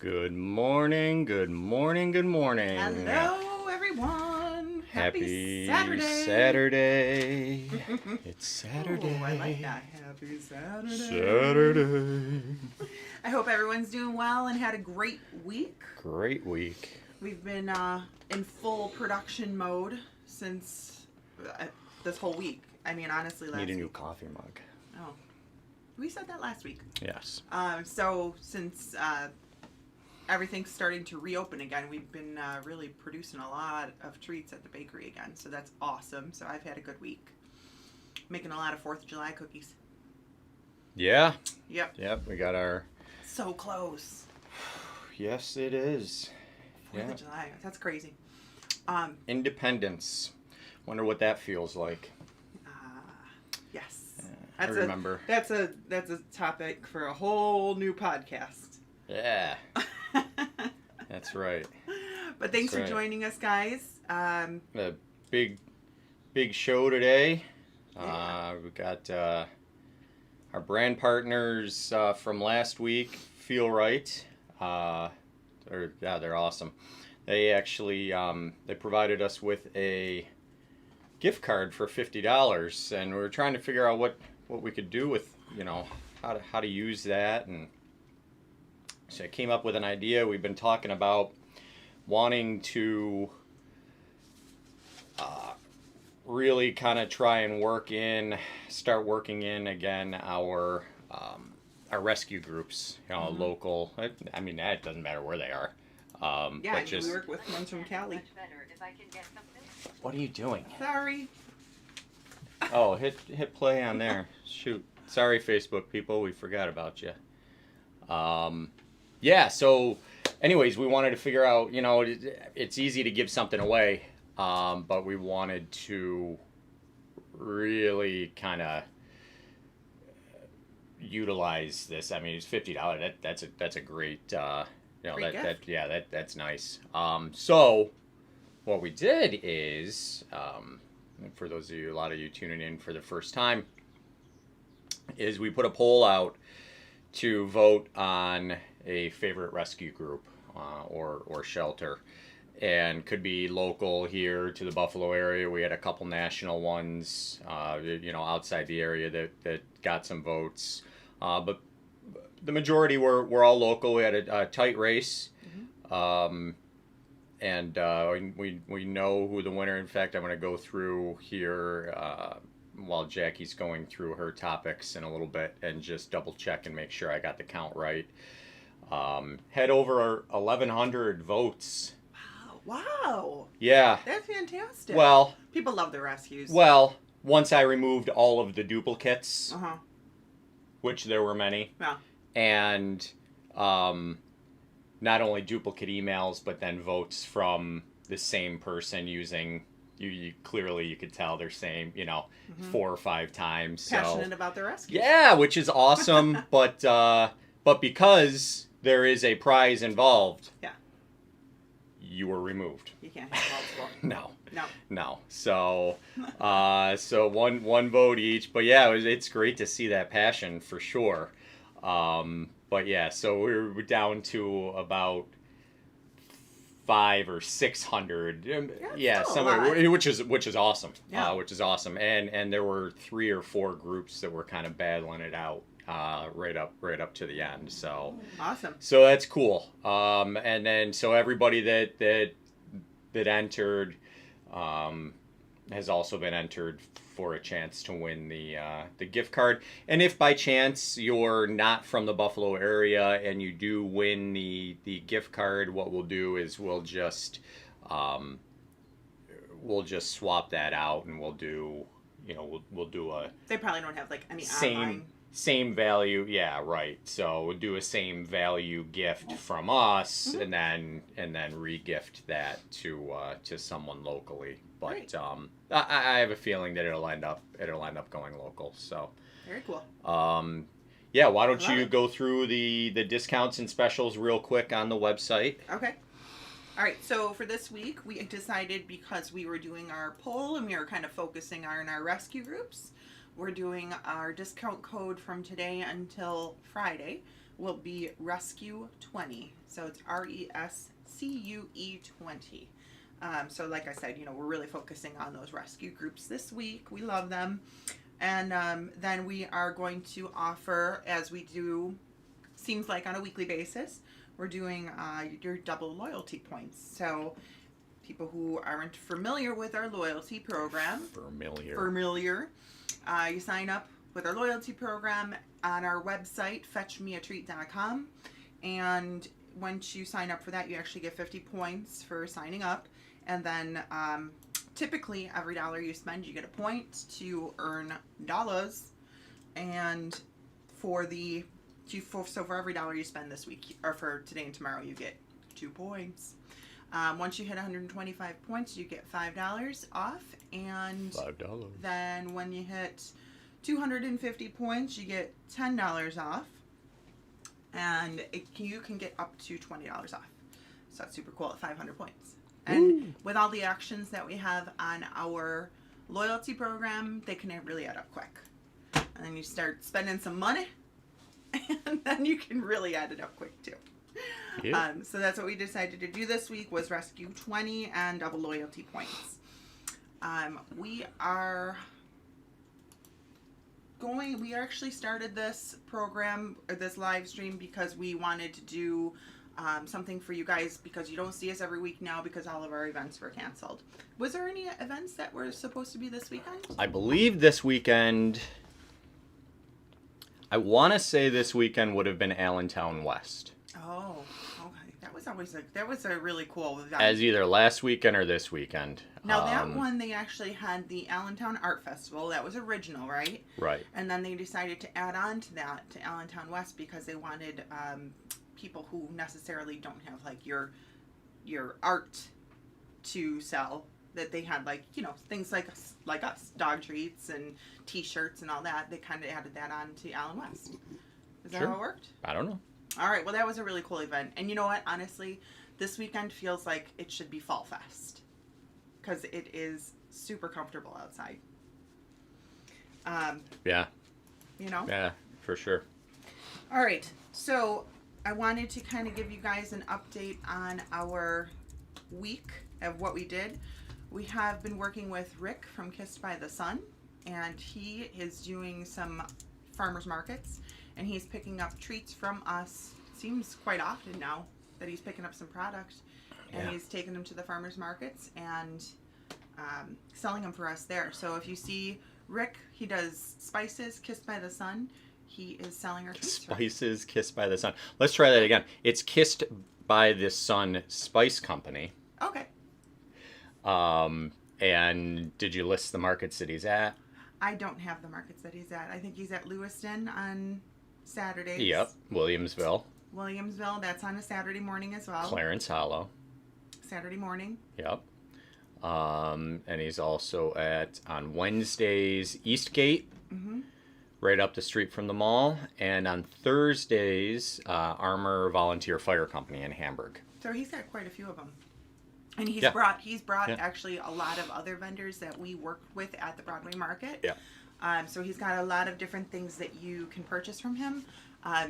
Good morning, good morning, good morning. Hello, everyone. Happy Saturday. Saturday. It's Saturday. Oh, I like that. Happy Saturday. Saturday. I hope everyone's doing well and had a great week. Great week. We've been in full production mode since this whole week. I mean, honestly, last Need a new week. coffee mug. Oh, we said that last week. Yes. So since everything's starting to reopen again, we've been really producing a lot of treats at the bakery again. So that's awesome. So I've had a good week. Making a lot of 4th of July cookies. Yeah. Yep. We got our... So close. Yes, it is. 4th of July. That's crazy. Independence. Wonder what that feels like. Yes. I remember. That's a topic for a whole new podcast. Yeah. That's right. But thanks for joining us, guys. A big show today. Yeah. We got our brand partners from last week, Feel Right. They're awesome. They actually they provided us with a gift card for $50, and we were trying to figure out what we could do with, how to use that. And so I came up with an idea. We've been talking about wanting to really kind of try and start working in again our rescue groups, local. I mean, that doesn't matter where they are. Yeah, we work with ones from Cali. What are you doing? Sorry. Oh, hit play on there. Shoot. Sorry, Facebook people, we forgot about you. Yeah, so anyways, we wanted to figure out, it's easy to give something away, but we wanted to really kind of utilize this. I mean, it's $50. That's a great, that's nice. So what we did is, for those of you, a lot of you tuning in for the first time, is we put a poll out to vote on a favorite rescue group or shelter, and could be local here to the Buffalo area. We had a couple national ones, outside the area that got some votes, but the majority were all local. We had a tight race, and we know who the winner. In fact, I'm going to go through here while Jackie's going through her topics in a little bit and just double check and make sure I got the count right. Had over 1,100 votes. Wow. Yeah. That's fantastic. Well, people love the rescues. Well, once I removed all of the duplicates, which there were many, yeah, and not only duplicate emails, but then votes from the same person using, you clearly you could tell they're same, 4 or 5 times. Passionate about the rescue. Yeah, which is awesome, but because there is a prize involved, yeah, you were removed. You can't have multiple. No. So, so one vote each. But yeah, it's great to see that passion for sure. But yeah, so we're down to about 500 or 600. Yeah, somewhere, which is awesome. Yeah. Which is awesome. And there were 3 or 4 groups that were kind of battling it out. Right up to the end. So awesome. So that's cool. And then so everybody that entered has also been entered for a chance to win the gift card. And if by chance you're not from the Buffalo area and you do win the gift card, what we'll do is we'll just swap that out, and we'll do we'll do a. They probably don't have like any online. Same value, yeah, right. So we'll do a same value gift from us, and then re-gift that to someone locally. But Great. I have a feeling that it'll end up going local. So very cool. Yeah, why don't you go through the discounts and specials real quick on the website? Okay. All right, so for this week, we decided, because we were doing our poll and we were kind of focusing on our rescue groups, we're doing our discount code from today until Friday. will be Rescue 20. So it's RESCUE 20. So like I said, we're really focusing on those rescue groups this week. We love them. And then we are going to offer, as we do, seems like on a weekly basis, we're doing your double loyalty points. So people who aren't familiar with our loyalty program, you sign up with our loyalty program on our website, fetchmeatreat.com. And once you sign up for that, you actually get 50 points for signing up. And then typically every dollar you spend, you get a point to earn dollars. And for every dollar you spend this week, or for today and tomorrow, you get 2 points. Once you hit 125 points, you get $5 off. And $5. then when you hit 250 points, you get $10 off. And you can get up to $20 off. So that's super cool at 500 points. And with all the actions that we have on our loyalty program, they can really add up quick. And then you start spending some money, and then you can really add it up quick too. Yeah. So that's what we decided to do this week, was Rescue 20 and double loyalty points. We actually started this program, or this live stream, because we wanted to do something for you guys, because you don't see us every week now because all of our events were canceled. Was there any events that were supposed to be this weekend? I believe this weekend, I want to say this weekend would have been Allentown West. Oh, okay. That was a really cool event. As either last weekend or this weekend. Now that one, they actually had the Allentown Art Festival. That was original, right? Right. And then they decided to add on to that, to Allentown West, because they wanted people who necessarily don't have like your art to sell, that they had things like us, dog treats and t-shirts and all that. They kind of added that on to Allen West. Is that how it worked? I don't know. All right, well, that was a really cool event. And you know what, honestly, this weekend feels like it should be Fall Fest, because it is super comfortable outside. Yeah. Yeah, for sure. All right, so I wanted to kind of give you guys an update on our week of what we did. We have been working with Rick from Kissed by the Sun, and he is doing some farmers markets, and he's picking up treats from us. Seems quite often now that he's picking up some products, and he's taking them to the farmers markets and selling them for us there. So if you see Rick, he does spices, Kissed by the Sun. He is selling our treats. Spices, Kissed by the Sun. Let's try that again. It's Kissed by the Sun Spice Company. Okay. And did you list the markets that he's at? I don't have the markets that he's at. I think he's at Lewiston on Saturdays. Yep. Williamsville, that's on a Saturday morning as well. Clarence Hollow. Saturday morning. Yep. And he's also on Wednesdays, Eastgate, right up the street from the mall. And on Thursdays, Armor Volunteer Fire Company in Hamburg. So he's got quite a few of them. And he's brought actually a lot of other vendors that we work with at the Broadway Market. Yeah. So he's got a lot of different things that you can purchase from him.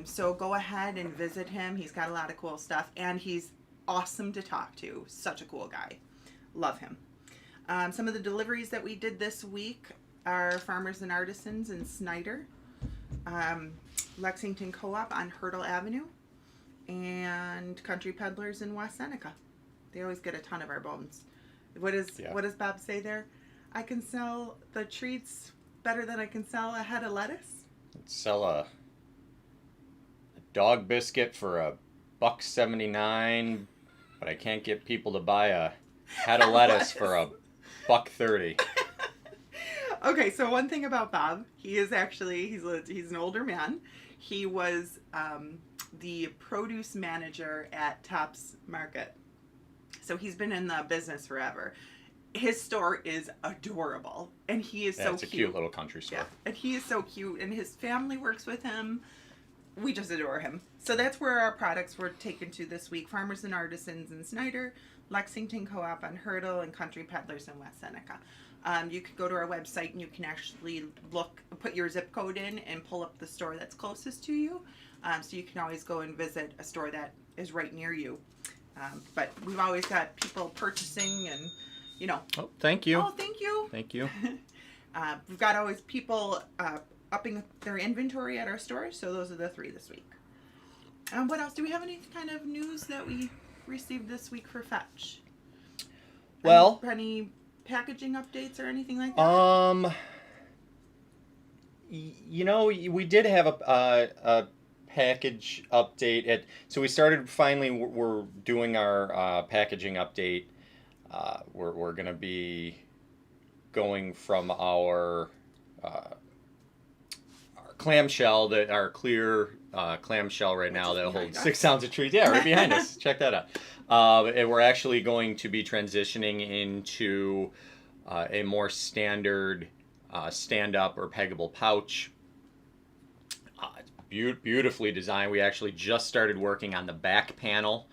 So go ahead and visit him. He's got a lot of cool stuff, and he's awesome to talk to. Such a cool guy. Love him. Some of the deliveries that we did this week are Farmers and Artisans in Snyder, Lexington Co-op on Hurdle Avenue, and Country Peddlers in West Seneca. They always get a ton of our bones. What does Bob say there? I can sell the treats better than I can sell a head of lettuce. Sell a dog biscuit for $1.79, but I can't get people to buy a head of lettuce for $1.30. Okay, so one thing about Bob, he is actually he's an older man. He was the produce manager at Tops Market. So he's been in the business forever. His store is adorable, and he is so cute. It's a cute little country store. Yeah, and he is so cute, and his family works with him. We just adore him. So that's where our products were taken to this week. Farmers and Artisans in Snyder, Lexington Co-op on Hurdle, and Country Peddlers in West Seneca. You could go to our website, and you can actually put your zip code in and pull up the store that's closest to you. So you can always go and visit a store that is right near you. But we've always got people purchasing and, you know. Oh, thank you. Oh, thank you. Thank you. We've got always people upping their inventory at our store. So those are the 3 this week. What else? Do we have any kind of news that we received this week for Fetch? Well, any packaging updates or anything like that? You know, we did have a package update. So we started finally. We're doing our packaging update. We're going to be going from our clamshell, our clear clamshell right now that holds 6 ounce of treats. Yeah, right behind us. Check that out. And we're actually going to be transitioning into a more standard stand-up or peggable pouch. Beautifully designed. We actually just started working on the back panel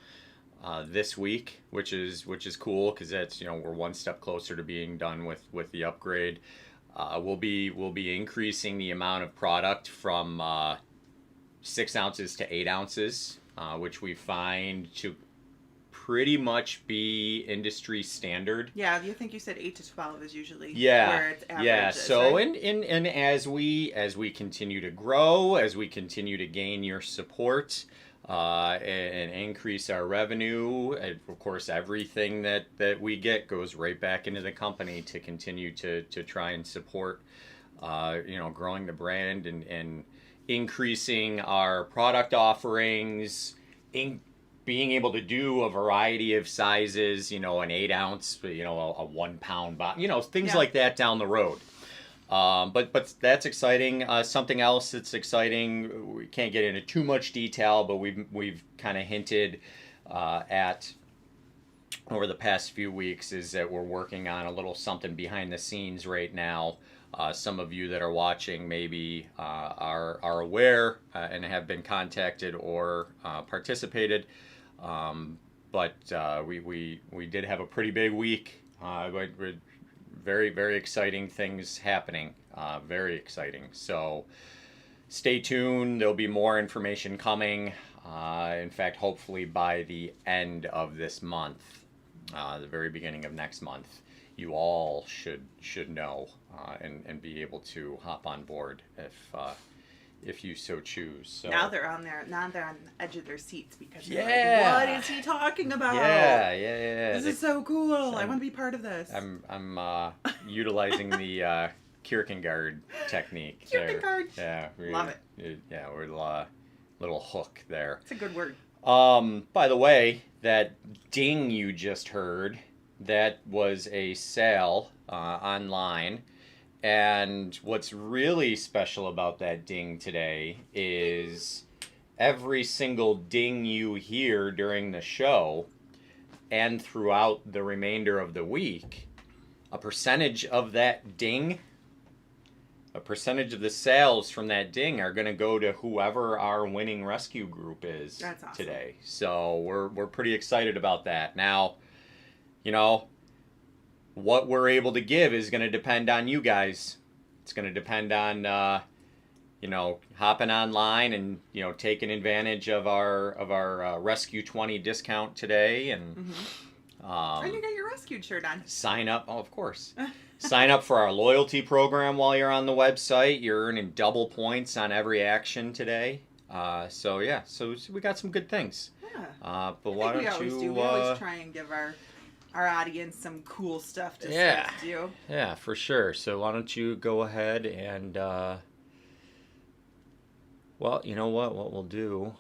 this week, which is cool because that's, we're one step closer to being done with the upgrade. We'll be increasing the amount of product from 6 ounces to 8 ounces, which we find to pretty much be industry standard. Yeah, you think you said 8 to 12 is usually where it's average. Yeah. So right? and as we continue to grow, as we continue to gain your support, and increase our revenue, and of course everything that we get goes right back into the company to continue to try and support, growing the brand and increasing our product offerings, being able to do a variety of sizes, an 8 ounce, a 1 pound box, things like that down the road. But that's exciting. Something else that's exciting, we can't get into too much detail, but we've kind of hinted at over the past few weeks, is that we're working on a little something behind the scenes right now. Some of you that are watching maybe are aware and have been contacted or participated. But we did have a pretty big week. Very, very exciting things happening. Very exciting. So stay tuned. There'll be more information coming. In fact, hopefully by the end of this month, the very beginning of next month, you all should know and be able to hop on board if you so choose. So now they're on the edge of their seats because they're yeah, like, what is he talking about? Yeah. This is so cool. I want to be part of this. I'm utilizing the Kierkegaard technique. Kierkegaard. Yeah, Love it. Yeah, we're a little hook there. It's a good word. By the way, that ding you just heard, that was a sale online. And what's really special about that ding today is every single ding you hear during the show and throughout the remainder of the week, a percentage of that ding, a percentage of the sales from that ding are going to go to whoever our winning rescue group is. That's awesome. Today. So we're pretty excited about that. Now, what we're able to give is going to depend on you guys. It's going to depend on, hopping online and, taking advantage of our Rescue 20 discount today. And and you got your rescued shirt on. Sign up. Oh, of course. Sign up for our loyalty program while you're on the website. You're earning double points on every action today. So we got some good things. Yeah. But why don't you... We always try and give our audience some cool stuff to do. Yeah, for sure. So why don't you go ahead and, well, you know what we'll do.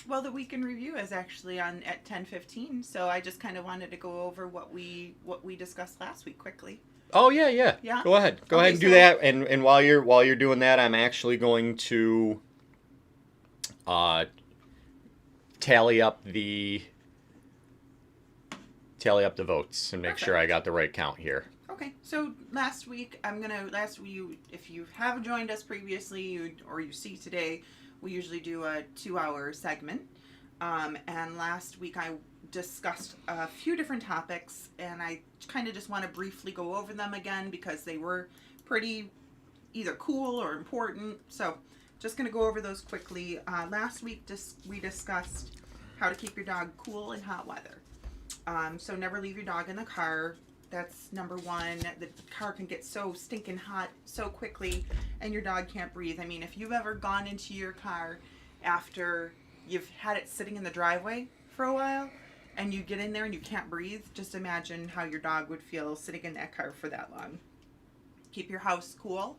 Well, the week in review is actually on at 10:15, so I just kind of wanted to go over what we discussed last week quickly. Oh yeah. Yeah. Go ahead and do that. And while you're doing that, I'm actually going to tally up the votes and make sure I got the right count here. Okay, so last week, if you have joined us previously or you see today, we usually do a 2-hour segment. And last week I discussed a few different topics, and I kind of just want to briefly go over them again because they were pretty either cool or important. So just going to go over those quickly. Last week we discussed how to keep your dog cool in hot weather. So never leave your dog in the car. That's number one. The car can get so stinking hot so quickly and your dog can't breathe. I mean, if you've ever gone into your car after you've had it sitting in the driveway for a while and you get in there and you can't breathe, just imagine how your dog would feel sitting in that car for that long. Keep your house cool.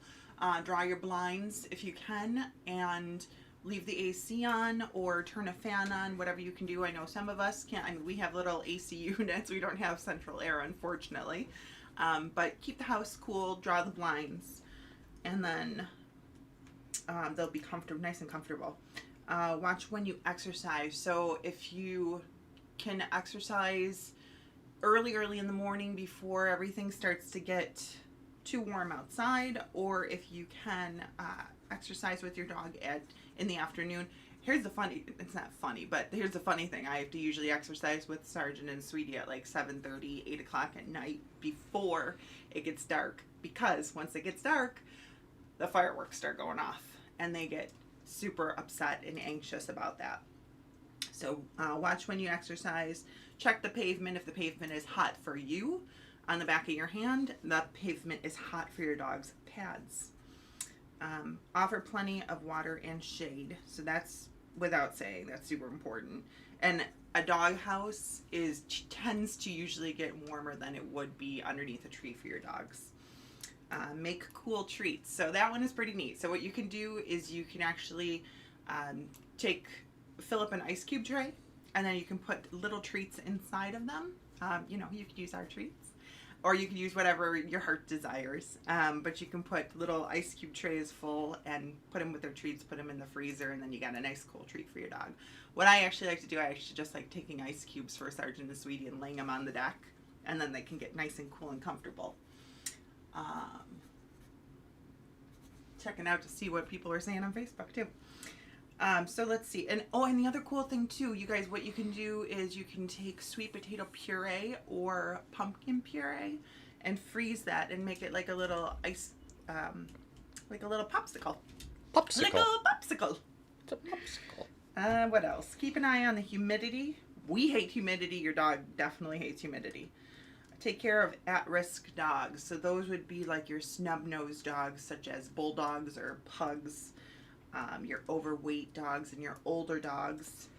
Draw your blinds if you can, and leave the AC on or turn a fan on, whatever you can do. I know some of us can't. I mean, we have little AC units. We don't have central air, unfortunately. But keep the house cool, draw the blinds, and then they'll be comfortable, nice and comfortable. Watch when you exercise. So if you can exercise early in the morning before everything starts to get too warm outside, or if you can exercise with your dog in the afternoon. It's not funny, but here's the funny thing. I have to usually exercise with Sergeant and Sweetie at like 7:30, 8 o'clock at night before it gets dark, because once it gets dark, the fireworks start going off and they get super upset and anxious about that. So watch when you exercise. Check the pavement. If the pavement is hot for you on the back of your hand, the pavement is hot for your dog's pads. Offer plenty of water and shade. So that's without saying, that's super important. And a dog house tends to usually get warmer than it would be underneath a tree for your dogs. Make cool treats. So that one is pretty neat. So what you can do is you can actually fill up an ice cube tray, and then you can put little treats inside of them. You could use our treats, or you can use whatever your heart desires. But you can put little ice cube trays full and put them with their treats, put them in the freezer, and then you got a nice cool treat for your dog. What I actually like to do, I actually just like taking ice cubes for Sergeant and Sweetie and laying them on the deck, and then they can get nice and cool and comfortable. Checking out to see what people are saying on Facebook too. So let's see. And the other cool thing too, you guys, what you can do is you can take sweet potato puree or pumpkin puree and freeze that and make it like a little like a little popsicle. Like a little popsicle. It's a popsicle. What else? Keep an eye on the humidity. We hate humidity. Your dog definitely hates humidity. Take care of at-risk dogs. So those would be like your snub-nosed dogs, such as bulldogs or pugs. Your overweight dogs and your older dogs.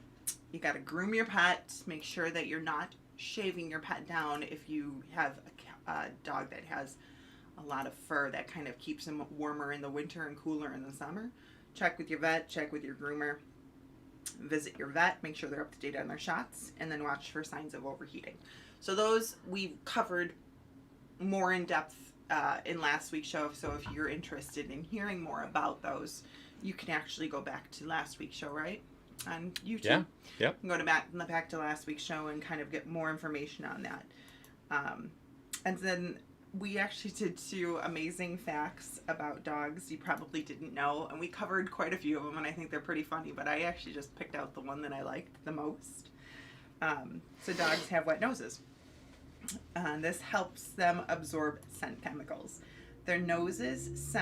You got to groom your pet. Make sure that you're not shaving your pet down if you have a dog that has a lot of fur that kind of keeps them warmer in the winter and cooler in the summer. Check with your vet, check with your groomer. Visit your vet, make sure they're up to date on their shots, and then watch for signs of overheating. So those we covered more in depth in last week's show. So if you're interested in hearing more about those, you can actually go back to last week's show, right? On YouTube. Yeah. Yep. You can go back to last week's show and kind of get more information on that. And then we actually did 2 amazing facts about dogs you probably didn't know, and we covered quite a few of them, and I think they're pretty funny, but I actually just picked out the one that I liked the most. So dogs have wet noses. This helps them absorb scent chemicals. Their noses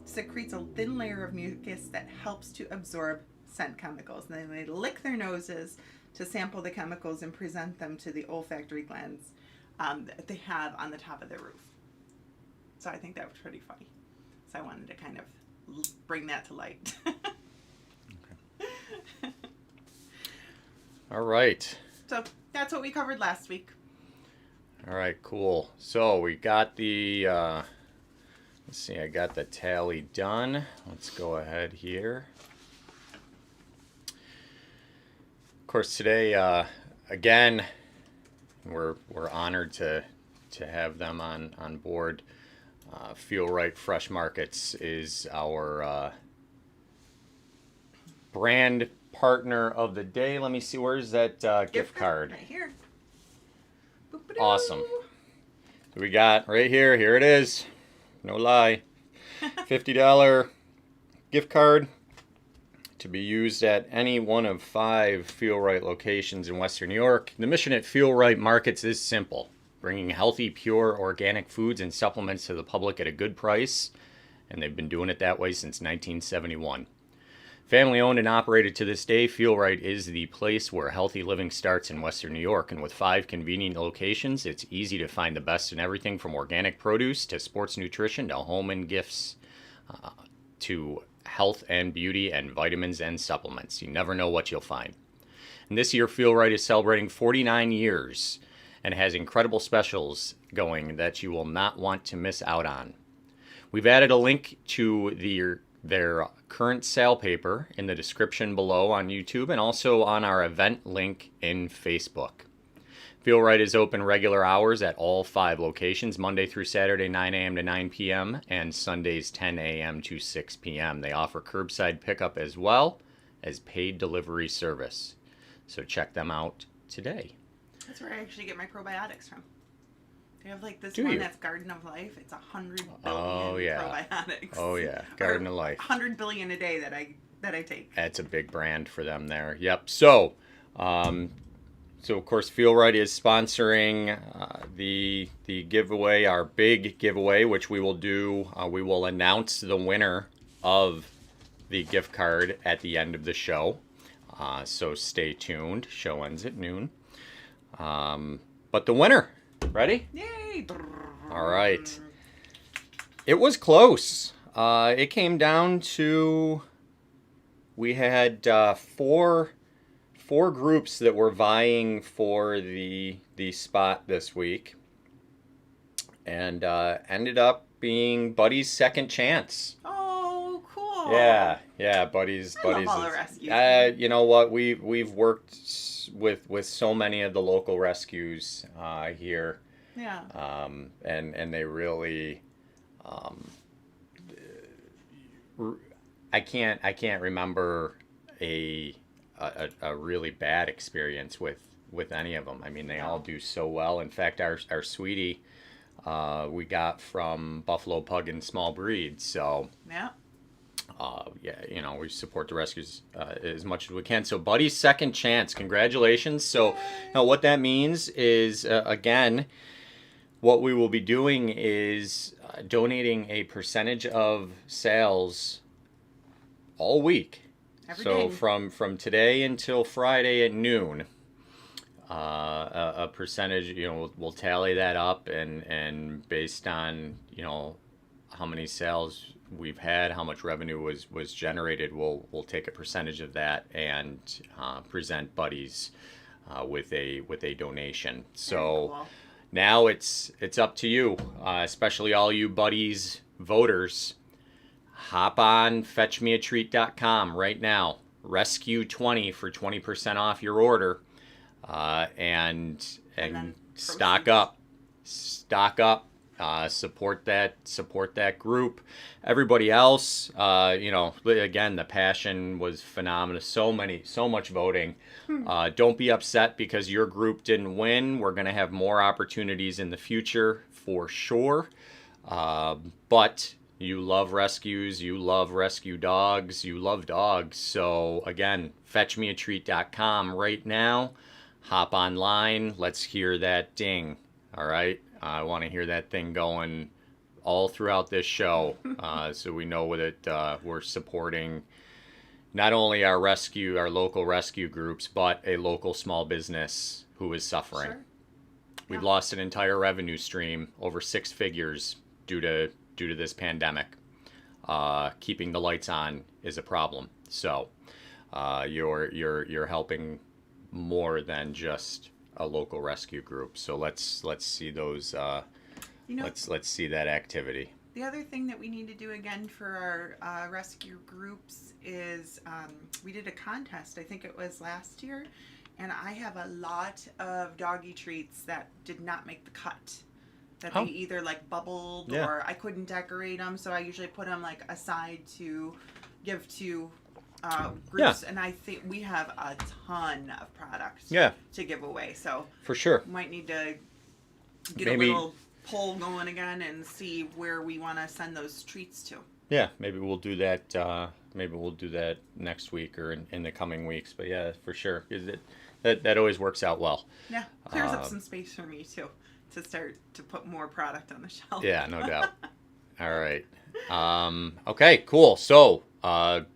secretes a thin layer of mucus that helps to absorb scent chemicals. And then they lick their noses to sample the chemicals and present them to the olfactory glands that they have on the top of their roof. So I think that was pretty funny. So I wanted to kind of bring that to light. Okay. All right. So that's what we covered last week. All right, cool. So we got the, let's see, I got the tally done. Let's go ahead here. Of course, today, again, we're honored to have them on board. Feel Right Fresh Markets is our brand partner of the day. Let me see, where's that gift card? Right here. Boop-a-doo. Awesome. So we got right here. Here it is. No lie. $50 gift card to be used at any one of 5 Feel Right locations in Western New York. The mission at Feel Right Markets is simple: bringing healthy, pure, organic foods and supplements to the public at a good price and they've been doing it that way since 1971. Family owned and operated to this day, Feel Right is the place where healthy living starts in Western New York. And with 5 convenient locations, it's easy to find the best in everything from organic produce to sports nutrition to home and gifts to health and beauty and vitamins and supplements. You never know what you'll find. And this year, Feel Right is celebrating 49 years and has incredible specials going that you will not want to miss out on. We've added a link to their current sale paper in the description below on YouTube and also on our event link in Facebook. Feel Right is open regular hours at all 5 locations, Monday through Saturday, 9 a.m. to 9 p.m., and Sundays, 10 a.m. to 6 p.m. They offer curbside pickup as well as paid delivery service. So check them out today. That's where I actually get my probiotics from. They have like this Do one you? that's Garden of Life. It's 100 billion probiotics. Oh yeah, Garden of Life. 100 billion a day that I take. That's a big brand for them there. Yep. So of course, Feel Right is sponsoring the giveaway, our big giveaway, which we will do. We will announce the winner of the gift card at the end of the show. So stay tuned. Show ends at noon. But the winner, ready? Yay! All right. It was close. It came down to, we had 4 groups that were vying for the spot this week, and ended up being Buddy's second chance. Oh, cool. Yeah, Buddy's. Love all the rescues. You know what? We've worked with so many of the local rescues here. Yeah. And they really, I can't remember a really bad experience with any of them. I mean, they all do so well. In fact, our sweetie, we got from Buffalo Pug and Small Breed. So Yeah. yeah, we support the rescues as much as we can. So Buddy's second chance, congratulations. So now what that means is, again, what we will be doing is donating a percentage of sales all week. Every So day. from today until Friday at noon, a percentage, we'll tally that up, and based on, how many sales we've had, how much revenue was generated, we'll take a percentage of that and present Buddies with a donation. So Cool. now it's up to you, especially all you Buddies voters. Hop on fetchmeatreat.com right now. Rescue 20 for 20% off your order, and then stock proceeds. up. Support that group. Everybody else, again, the passion was phenomenal. So much voting. Don't be upset because your group didn't win. We're going to have more opportunities in the future for sure. But you love rescues, you love rescue dogs, you love dogs. So again, fetchmeatreat.com right now. Hop online. Let's hear that ding. All right. I want to hear that thing going all throughout this show, so we know that we're supporting not only our local rescue groups, but a local small business who is suffering. Sure. We've Yeah. lost an entire revenue stream, over 6 figures, due to this pandemic. Keeping the lights on is a problem. So you're helping more than just a local rescue group. So let's see those. Let's see that activity. The other thing that we need to do again for our rescue groups is we did a contest. I think it was last year, and I have a lot of doggy treats that did not make the cut. That Oh. they either like bubbled Yeah. or I couldn't decorate them, so I usually put them like aside to give to groups. And I think we have a ton of products to give away. So For sure. we might need to get Maybe- a little poll going again and see where we want to send those treats to. Yeah, maybe we'll do that. Maybe we'll do that next week or in the coming weeks. But yeah, for sure, that always works out well. Yeah, clears up some space for me too to start to put more product on the shelf. Yeah, no doubt. All right. Okay, cool. So, that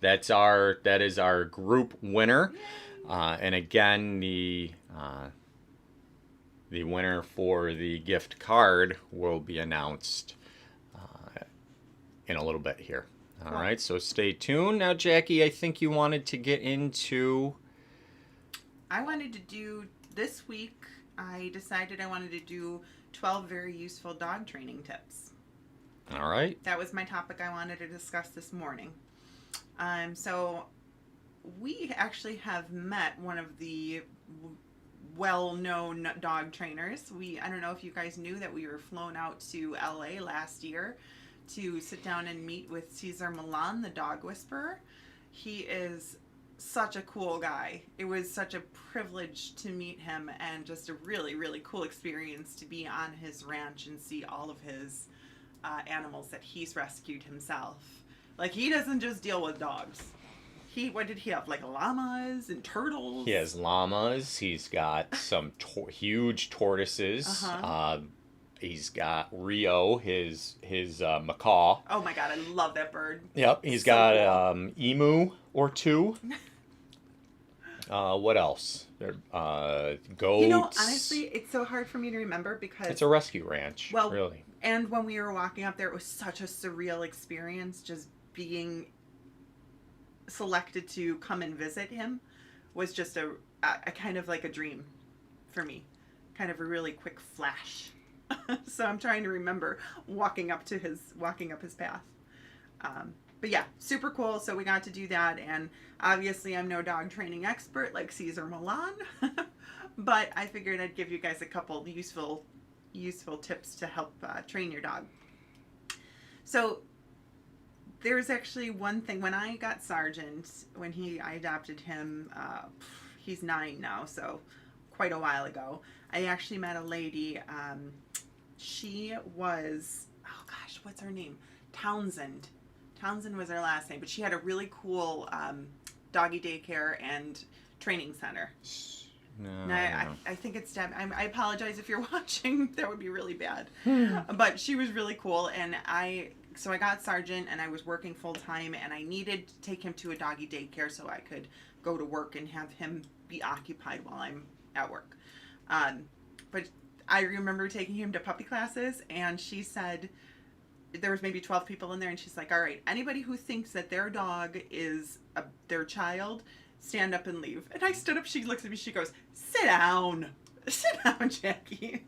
is our group winner. Yay! And again, the winner for the gift card will be announced in a little bit here. All Cool. right, so stay tuned. Now, Jackie, I think you wanted to get into. I wanted to do this week. I decided I wanted to do 12 very useful dog training tips. All right. That was my topic I wanted to discuss this morning. So we actually have met one of the well-known dog trainers. I don't know if you guys knew that we were flown out to LA last year to sit down and meet with Cesar Milan, the dog whisperer. He is such a cool guy. It was such a privilege to meet him, and just a really, really cool experience to be on his ranch and see all of his animals that he's rescued himself. Like, he doesn't just deal with dogs. What did he have? Like llamas and turtles? He has llamas. He's got some huge tortoises. Uh-huh. He's got Rio, his macaw. Oh my god, I love that bird. Yep, he's So got cool. emu or two. What else? Goats. You know, honestly, it's so hard for me to remember because It's a rescue ranch, well, really. and when we were walking up there, it was such a surreal experience. Just being selected to come and visit him was just a kind of like a dream for me, kind of a really quick flash. So I'm trying to remember walking up his path. But yeah, super cool. So we got to do that, and obviously I'm no dog training expert like Cesar Milan, but I figured I'd give you guys a couple useful tips to help train your dog. So there's actually one thing. When I got Sargent, I adopted him, he's 9 now, so quite a while ago. I actually met a lady. She was, oh gosh, what's her name? Townsend. Townsend was her last name, but she had a really cool doggy daycare and training center. No, I think it's Deb. I apologize if you're watching. That would be really bad. But she was really cool, and so I got Sargent, and I was working full time, and I needed to take him to a doggy daycare so I could go to work and have him be occupied while I'm at work. But I remember taking him to puppy classes, and she said there was maybe 12 people in there, and she's like, all right, anybody who thinks that their dog is their child, stand up and leave. And I stood up. She looks at me. She goes, sit down, Jackie.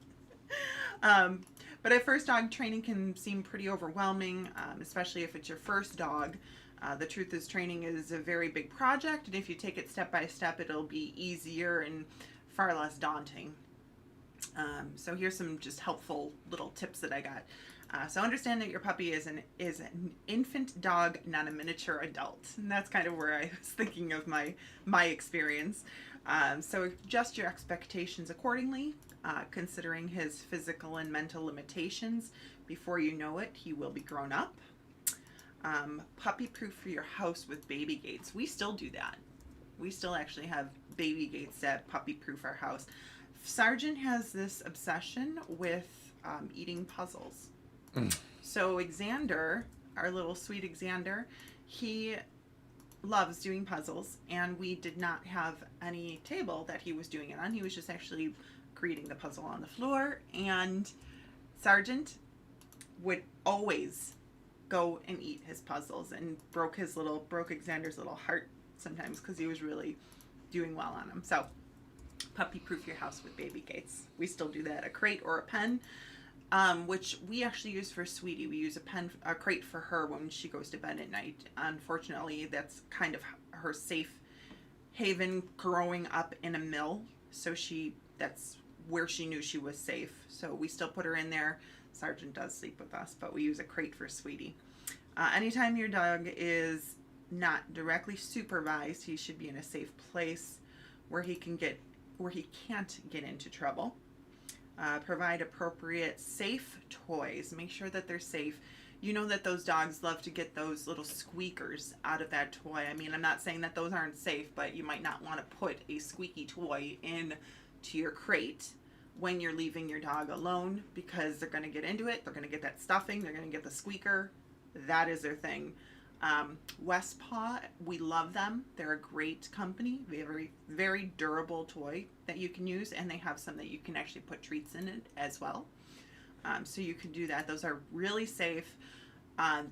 But at first, dog training can seem pretty overwhelming, especially if it's your first dog. The truth is, training is a very big project, and if you take it step by step, it'll be easier and far less daunting. So here's some just helpful little tips that I got. So understand that your puppy is an infant dog, not a miniature adult. And that's kind of where I was thinking of my experience. So adjust your expectations accordingly, considering his physical and mental limitations. Before you know it, he will be grown up. Puppy proof your house with baby gates. We still do that. We still actually have baby gates that puppy proof our house. Sargent has this obsession with eating puzzles. So Xander, our little sweet Xander, he loves doing puzzles, and we did not have any table that he was doing it on. He was just actually creating the puzzle on the floor, and Sargent would always go and eat his puzzles, and broke Xander's little heart sometimes because he was really doing well on them. So puppy proof your house with baby gates. We still do that. A crate or a pen, which we actually use for Sweetie. We use a crate for her when she goes to bed at night. Unfortunately, that's kind of her safe haven growing up in a mill. So that's where she knew she was safe. So we still put her in there. Sargent does sleep with us, but we use a crate for Sweetie. Anytime your dog is not directly supervised, he should be in a safe place where he can't get into trouble. Provide appropriate safe toys. Make sure that they're safe. You know that those dogs love to get those little squeakers out of that toy. I mean, I'm not saying that those aren't safe, but you might not want to put a squeaky toy in to your crate when you're leaving your dog alone, because they're going to get into it. They're going to get that stuffing. They're going to get the squeaker. That is their thing. Westpaw, we love them. They're a great company. They have a very, very durable toy that you can use, and they have some that you can actually put treats in it as well. So you can do that. Those are really safe.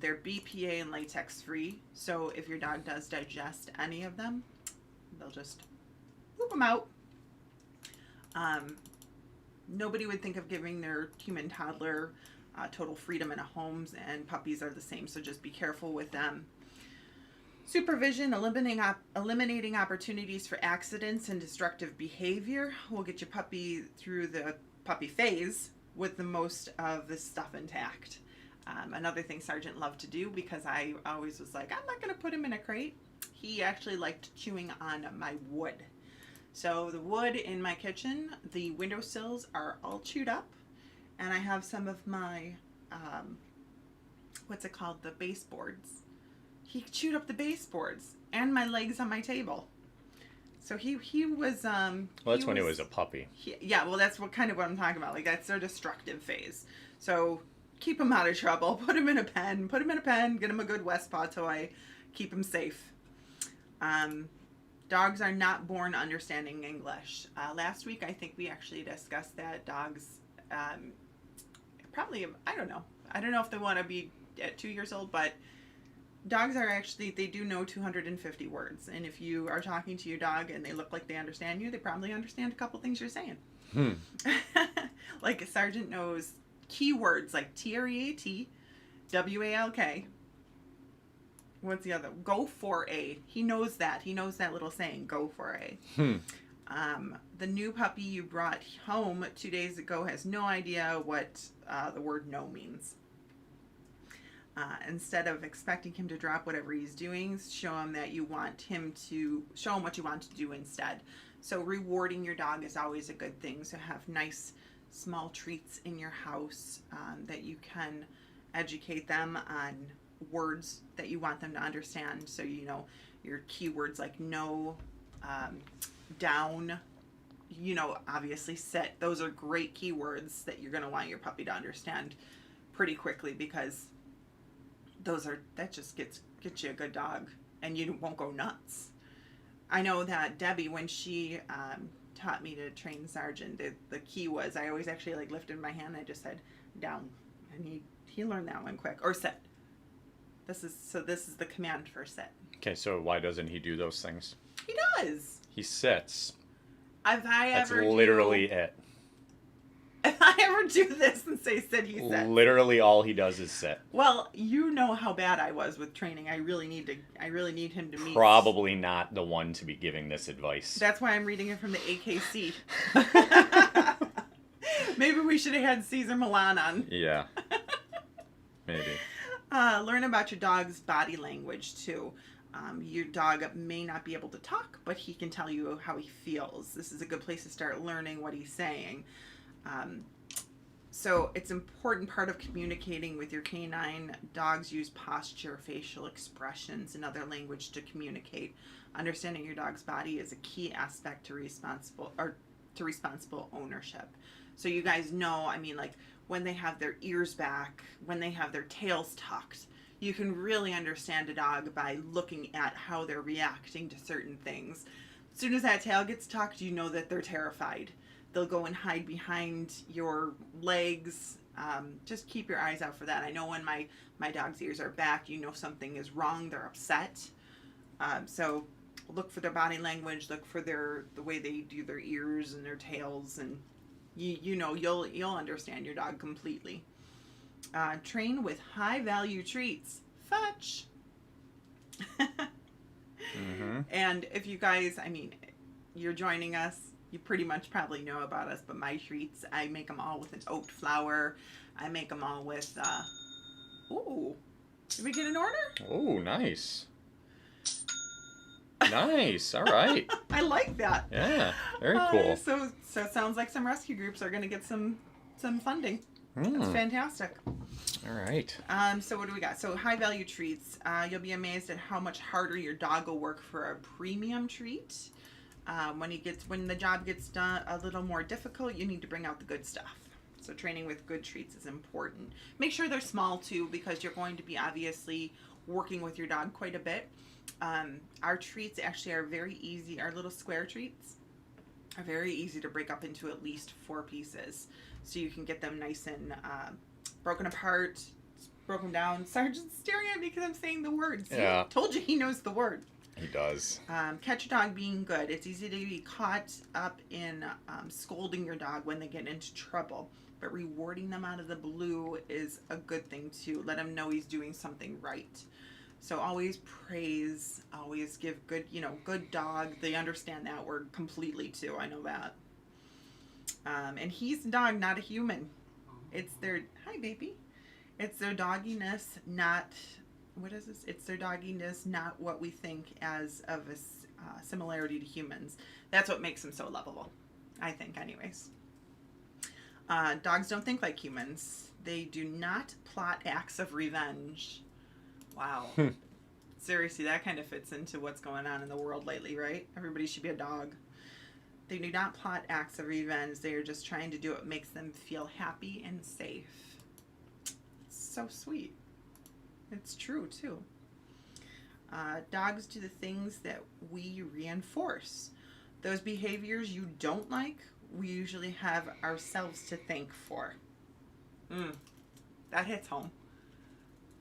They're BPA and latex free. So if your dog does digest any of them, they'll just poop them out. Nobody would think of giving their human toddler total freedom in a home, and puppies are the same, so just be careful with them. Supervision, eliminating opportunities for accidents and destructive behavior will get your puppy through the puppy phase with the most of the stuff intact. Another thing Sergeant loved to do, because I always was like, I'm not going to put him in a crate. He actually liked chewing on my wood. So the wood in my kitchen, the windowsills are all chewed up. And I have some of my, what's it called? The baseboards. He chewed up the baseboards and my legs on my table. So he was, well, that's when he was a puppy. Yeah, well, that's what I'm talking about. Like, that's their destructive phase. So keep him out of trouble. Put him in a pen. Get him a good Westpaw toy. Keep him safe. Dogs are not born understanding English. Last week, I think we actually discussed that dogs, probably, I don't know if they want to be at 2 years old, but dogs are actually, they do know 250 words. And if you are talking to your dog and they look like they understand you, they probably understand a couple things you're saying. Like a Sergeant knows keywords like TREAT, WALK. What's the other? Go for a. He knows that. He knows that little saying, go for a. The new puppy you brought home 2 days ago has no idea what the word no means. Instead of expecting him to drop whatever he's doing, show him what you want to do instead. So rewarding your dog is always a good thing. So have nice small treats in your house that you can educate them on words that you want them to understand. So, your keywords like no, down, obviously sit. Those are great keywords that you're going to want your puppy to understand pretty quickly, because that just gets you a good dog and you won't go nuts. I know that Debbie, when she taught me to train Sergeant, the key was, I always actually lifted my hand and I just said down, and he learned that one quick. Or sit. This is the command for sit. Okay, so why doesn't he do those things? He does. He sits. That's literally it. If I ever do this and say sit, he sits. Literally all he does is sit. Well, you know how bad I was with training. I really need him to meet. Probably not the one to be giving this advice. That's why I'm reading it from the AKC. Maybe we should have had Caesar Milan on. Yeah. Maybe. Learn about your dog's body language too. Your dog may not be able to talk, but he can tell you how he feels. This is a good place to start learning what he's saying. So it's an important part of communicating with your canine. Dogs use posture, facial expressions, and other language to communicate. Understanding your dog's body is a key aspect to responsible ownership. So you guys know, when they have their ears back, when they have their tails tucked, you can really understand a dog by looking at how they're reacting to certain things. As soon as that tail gets tucked, you know that they're terrified. They'll go and hide behind your legs. Just keep your eyes out for that. I know when my dog's ears are back, something is wrong. They're upset. So look for their body language. Look for the way they do their ears and their tails, and you'll understand your dog completely. Train with high value treats. Fetch. Mm-hmm. And if you guys, you're joining us, you pretty much probably know about us, but my treats, I make them all with an oat flour. I make them all with, ooh, did we get an order? Oh, nice. Nice. All right. I like that. Yeah. Very cool. So it sounds like some rescue groups are going to get some funding. That's fantastic. All right. So what do we got? So high value treats. You'll be amazed at how much harder your dog will work for a premium treat. When the job gets done a little more difficult, you need to bring out the good stuff. So training with good treats is important. Make sure they're small too, because you're going to be obviously working with your dog quite a bit. Our treats actually are very easy. Our little square treats are very easy to break up into at least 4 pieces, so you can get them nice and broken apart, broken down. Sergeant's staring at me because I'm saying the words. Yeah. Told you he knows the word. He does. Catch a dog being good. It's easy to be caught up in scolding your dog when they get into trouble, but rewarding them out of the blue is a good thing too. Let him know he's doing something right. So always praise, always give good, good dog. They understand that word completely too. I know that. And he's a dog, not a human. It's their, hi baby. It's their dogginess, not, what is this? It's their dogginess, not what we think as of a similarity to humans. That's what makes them so lovable, I think anyways. Dogs don't think like humans. They do not plot acts of revenge. Wow. Seriously, that kind of fits into what's going on in the world lately, right? Everybody should be a dog. They do not plot acts of revenge. They are just trying to do what makes them feel happy and safe. It's so sweet. It's true, too. Dogs do the things that we reinforce. Those behaviors you don't like, we usually have ourselves to thank for. That hits home.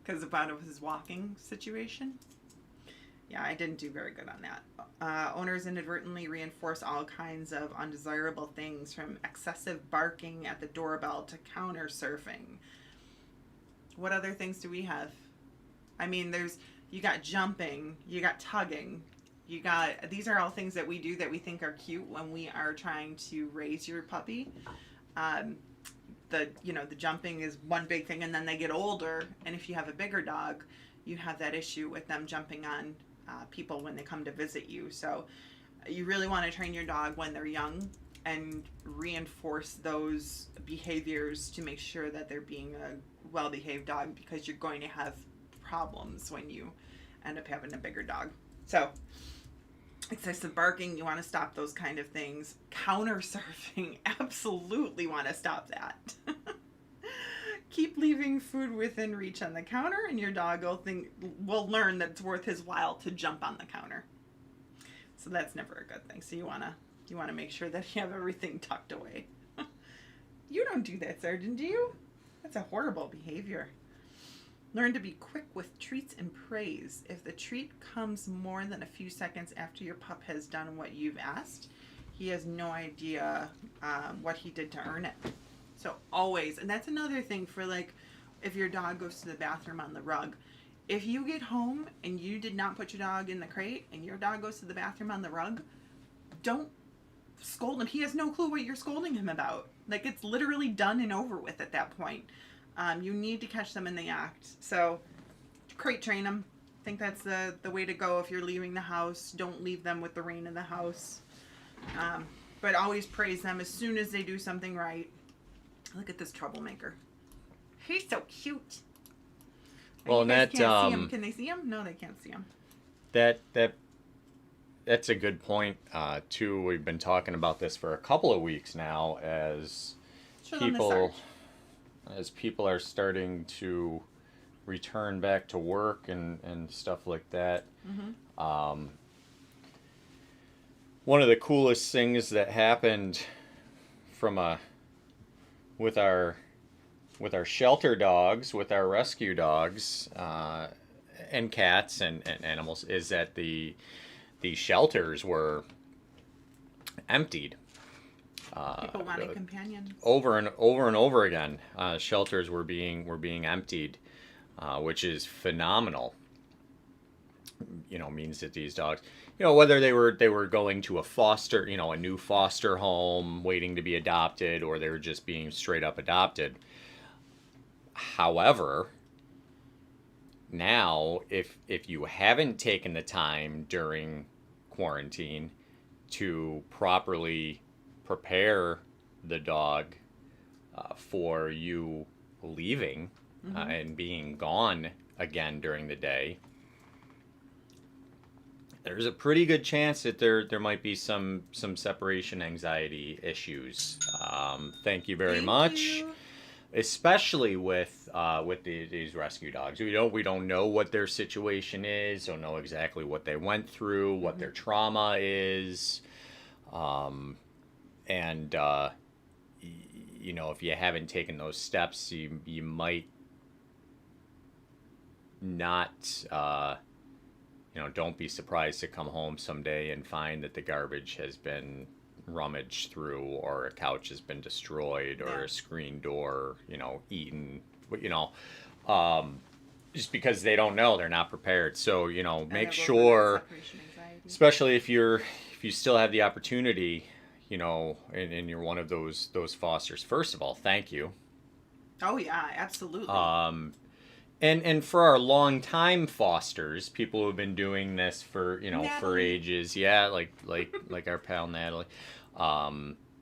Because about his walking situation. Yeah, I didn't do very good on that. Owners inadvertently reinforce all kinds of undesirable things, from excessive barking at the doorbell to counter surfing. What other things do we have? I mean, you got jumping, you got tugging, these are all things that we do that we think are cute when we are trying to raise your puppy. The jumping is one big thing, and then they get older, and if you have a bigger dog, you have that issue with them jumping on people when they come to visit you. So you really want to train your dog when they're young and reinforce those behaviors to make sure that they're being a well-behaved dog, because you're going to have problems when you end up having a bigger dog. So excessive barking, you want to stop those kind of things. Counter surfing, absolutely want to stop that. Keep leaving food within reach on the counter, and your dog will learn that it's worth his while to jump on the counter. So that's never a good thing. So you wanna make sure that you have everything tucked away. You don't do that, Sergeant, do you? That's a horrible behavior. Learn to be quick with treats and praise. If the treat comes more than a few seconds after your pup has done what you've asked, he has no idea what he did to earn it. So always, and that's another thing for, like, if your dog goes to the bathroom on the rug. If you get home and you did not put your dog in the crate and your dog goes to the bathroom on the rug, don't scold him. He has no clue what you're scolding him about. Like, it's literally done and over with at that point. You need to catch them in the act. So crate train them. I think that's the way to go if you're leaving the house. Don't leave them with the rain in the house. But always praise them as soon as they do something right. Look at this troublemaker. He's so cute. Well, and that can't see him. Can they see him? No, they can't see him. That's a good point too. We've been talking about this for a couple of weeks now, as people are starting to return back to work and stuff like that. Mm-hmm. One of the coolest things that happened with our shelter dogs, with our rescue dogs, and cats and animals, is that the shelters were emptied. People wanted companions. Over and over again, shelters were being emptied, which is phenomenal. Means that these dogs, whether they were going to a new foster home waiting to be adopted, or they were just being straight up adopted. However, now if you haven't taken the time during quarantine to properly prepare the dog for you leaving and being gone again during the day, there's a pretty good chance that there might be some separation anxiety issues. Thank you very Thank much. you. Especially with these rescue dogs, we don't know what their situation is, don't know exactly what they went through, what their trauma is, and if you haven't taken those steps, you might not. Don't be surprised to come home someday and find that the garbage has been rummaged through, or a couch has been destroyed, or a screen door, eaten. Just because they don't know, they're not prepared. So make sure, especially if you still have the opportunity, and you're one of those fosters. First of all, thank you. Oh yeah, absolutely. And for our long-time fosters, people who have been doing this for for Natalie. ages, yeah, like our pal Natalie,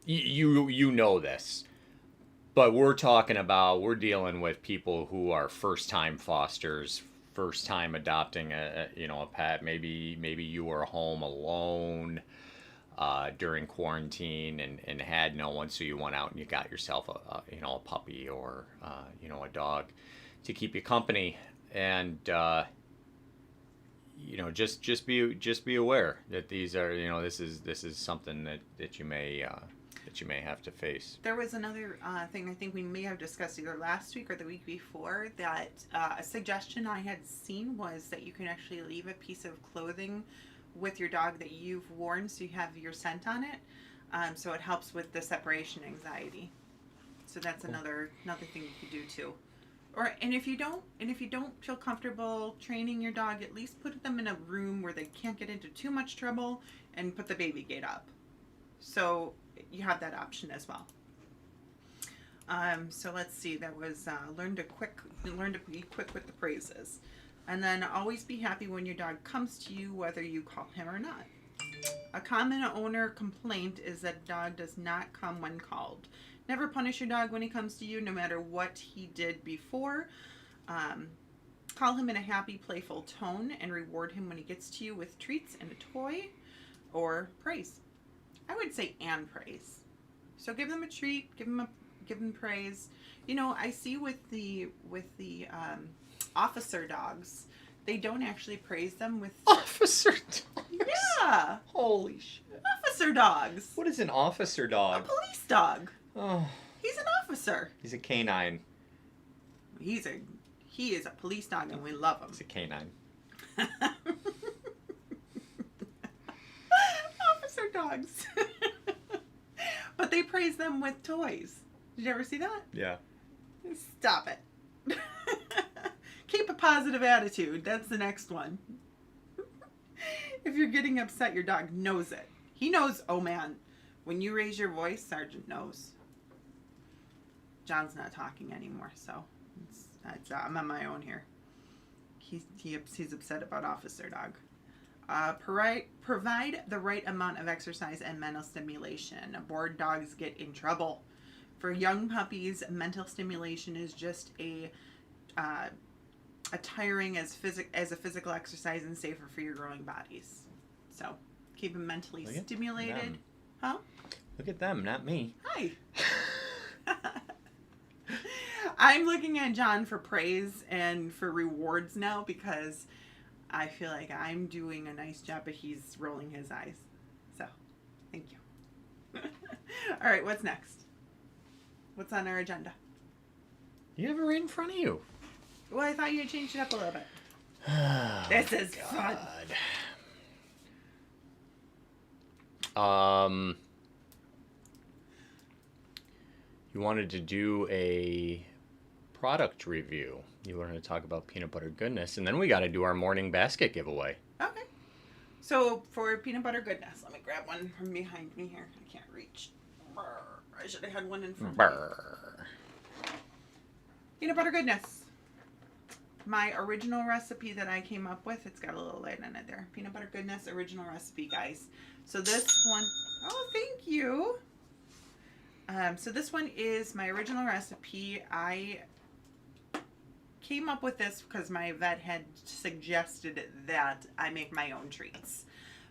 you know this, but we're dealing with people who are first-time fosters, first time adopting a pet. Maybe you were home alone during quarantine and had no one, so you went out and you got yourself a puppy or a dog to keep you company. And just be aware that these are this is something that you may have to face. There was another thing I think we may have discussed either last week or the week before, that a suggestion I had seen was that you can actually leave a piece of clothing with your dog that you've worn, so you have your scent on it, so it helps with the separation anxiety. So that's another thing you could do too. And if you don't feel comfortable training your dog, at least put them in a room where they can't get into too much trouble, and put the baby gate up. So you have that option as well. So let's see. That was learn to be quick with the praises, and then always be happy when your dog comes to you, whether you call him or not. A common owner complaint is that dog does not come when called. Never punish your dog when he comes to you, no matter what he did before. Call him in a happy, playful tone, and reward him when he gets to you with treats and a toy, or praise. I would say and praise. So give them a treat, give them praise. I see with the officer dogs, they don't actually praise them with Officer dogs. Yeah. Holy shit. Officer dogs. What is an officer dog? A police dog. Oh. He's an officer. He's a canine. He is a police dog, and we love him. He's a canine. Officer dogs. But they praise them with toys. Did you ever see that? Yeah. Stop it. Keep a positive attitude. That's the next one. If you're getting upset, your dog knows it. He knows, oh man, when you raise your voice, Sergeant knows. John's not talking anymore, so I'm on my own here. He's upset about officer dog. Provide the right amount of exercise and mental stimulation. Bored dogs get in trouble. For young puppies, mental stimulation is just a tiring as a physical exercise and safer for your growing bodies. So keep them mentally stimulated. Huh? Look at them, not me. Hi. I'm looking at John for praise and for rewards now, because I feel like I'm doing a nice job, but he's rolling his eyes. So, thank you. All right, what's next? What's on our agenda? You have it right in front of you. Well, I thought you had changed it up a little bit. Oh, this is God. fun. You wanted to do a product review. You wanted to talk about peanut butter goodness, and then we got to do our morning basket giveaway. Okay. So for peanut butter goodness, let me grab one from behind me here. I can't reach. Brr. I should have had one in front. Brr. Peanut butter goodness. My original recipe that I came up with, it's got a little light on it there. Peanut butter goodness original recipe, guys. So this one, oh, thank you. So this one is my original recipe. I came up with this because my vet had suggested that I make my own treats.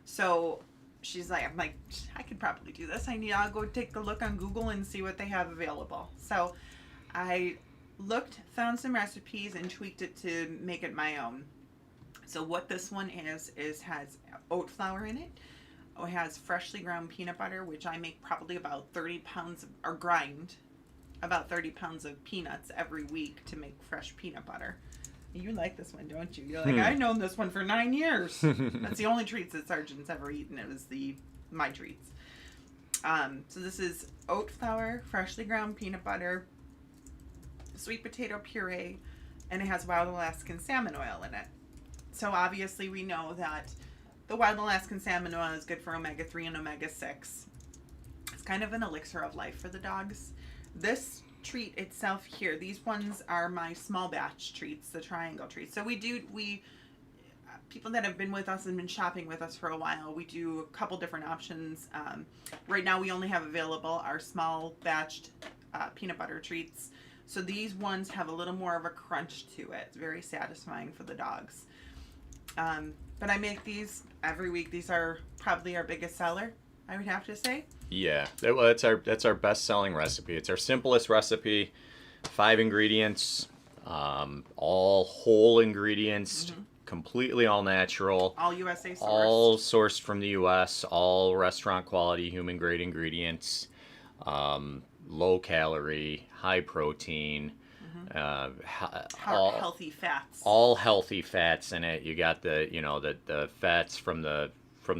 So she's like, I'm like, I could probably do this. I'll go take a look on Google and see what they have available. So I looked, found some recipes, and tweaked it to make it my own. So what this one is has oat flour in it. It has freshly ground peanut butter, which I make probably about 30 pounds or grind about 30 pounds of peanuts every week to make fresh peanut butter. You like this one, don't you? You're like, I've known this one for 9 years. That's the only treats that Sergeant's ever eaten. It was my treats. So this is oat flour, freshly ground peanut butter, sweet potato puree, and it has wild Alaskan salmon oil in it. So obviously we know that the wild Alaskan salmon oil is good for omega-3 and omega-6. It's kind of an elixir of life for the dogs. This treat itself here, these ones are my small batch treats, the triangle treats. So people that have been with us and been shopping with us for a while, we do a couple different options. Right now we only have available our small batched peanut butter treats. So these ones have a little more of a crunch to it. It's very satisfying for the dogs. But I make these every week. These are probably our biggest seller, I would have to say. Yeah, that's our best-selling recipe. It's our simplest recipe. 5 ingredients, all whole ingredients, completely all natural. All USA sourced. All sourced from the U.S., all restaurant quality, human-grade ingredients. Low calorie, high protein. Healthy fats. All healthy fats in it. You got the fats from the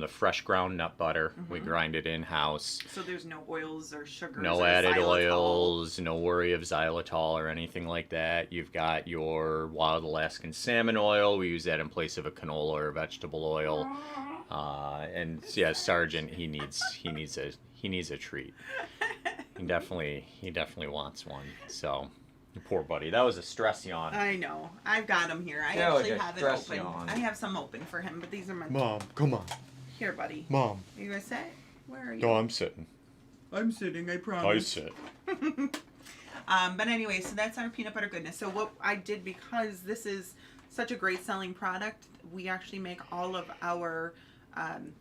fresh ground nut butter. We grind it in house. So there's no oils or sugars. No or added xylitol. oils. No worry of xylitol or anything like that. You've got your wild Alaskan salmon oil. We use that in place of a canola or vegetable oil. And yeah, Sergeant, he needs a treat. He definitely wants one. So. Poor buddy. That was a stress yawn. I know. I've got him here. I Yeah, actually like a have it stress open. yawn. I have some open for him, but these are my... Mom, come on. Here, buddy. Mom. Are you going to sit? Where are you? No, I'm sitting. I'm sitting, I I promise. sit. But anyway, so that's our peanut butter goodness. So what I did, because this is such a great selling product, we actually make all of our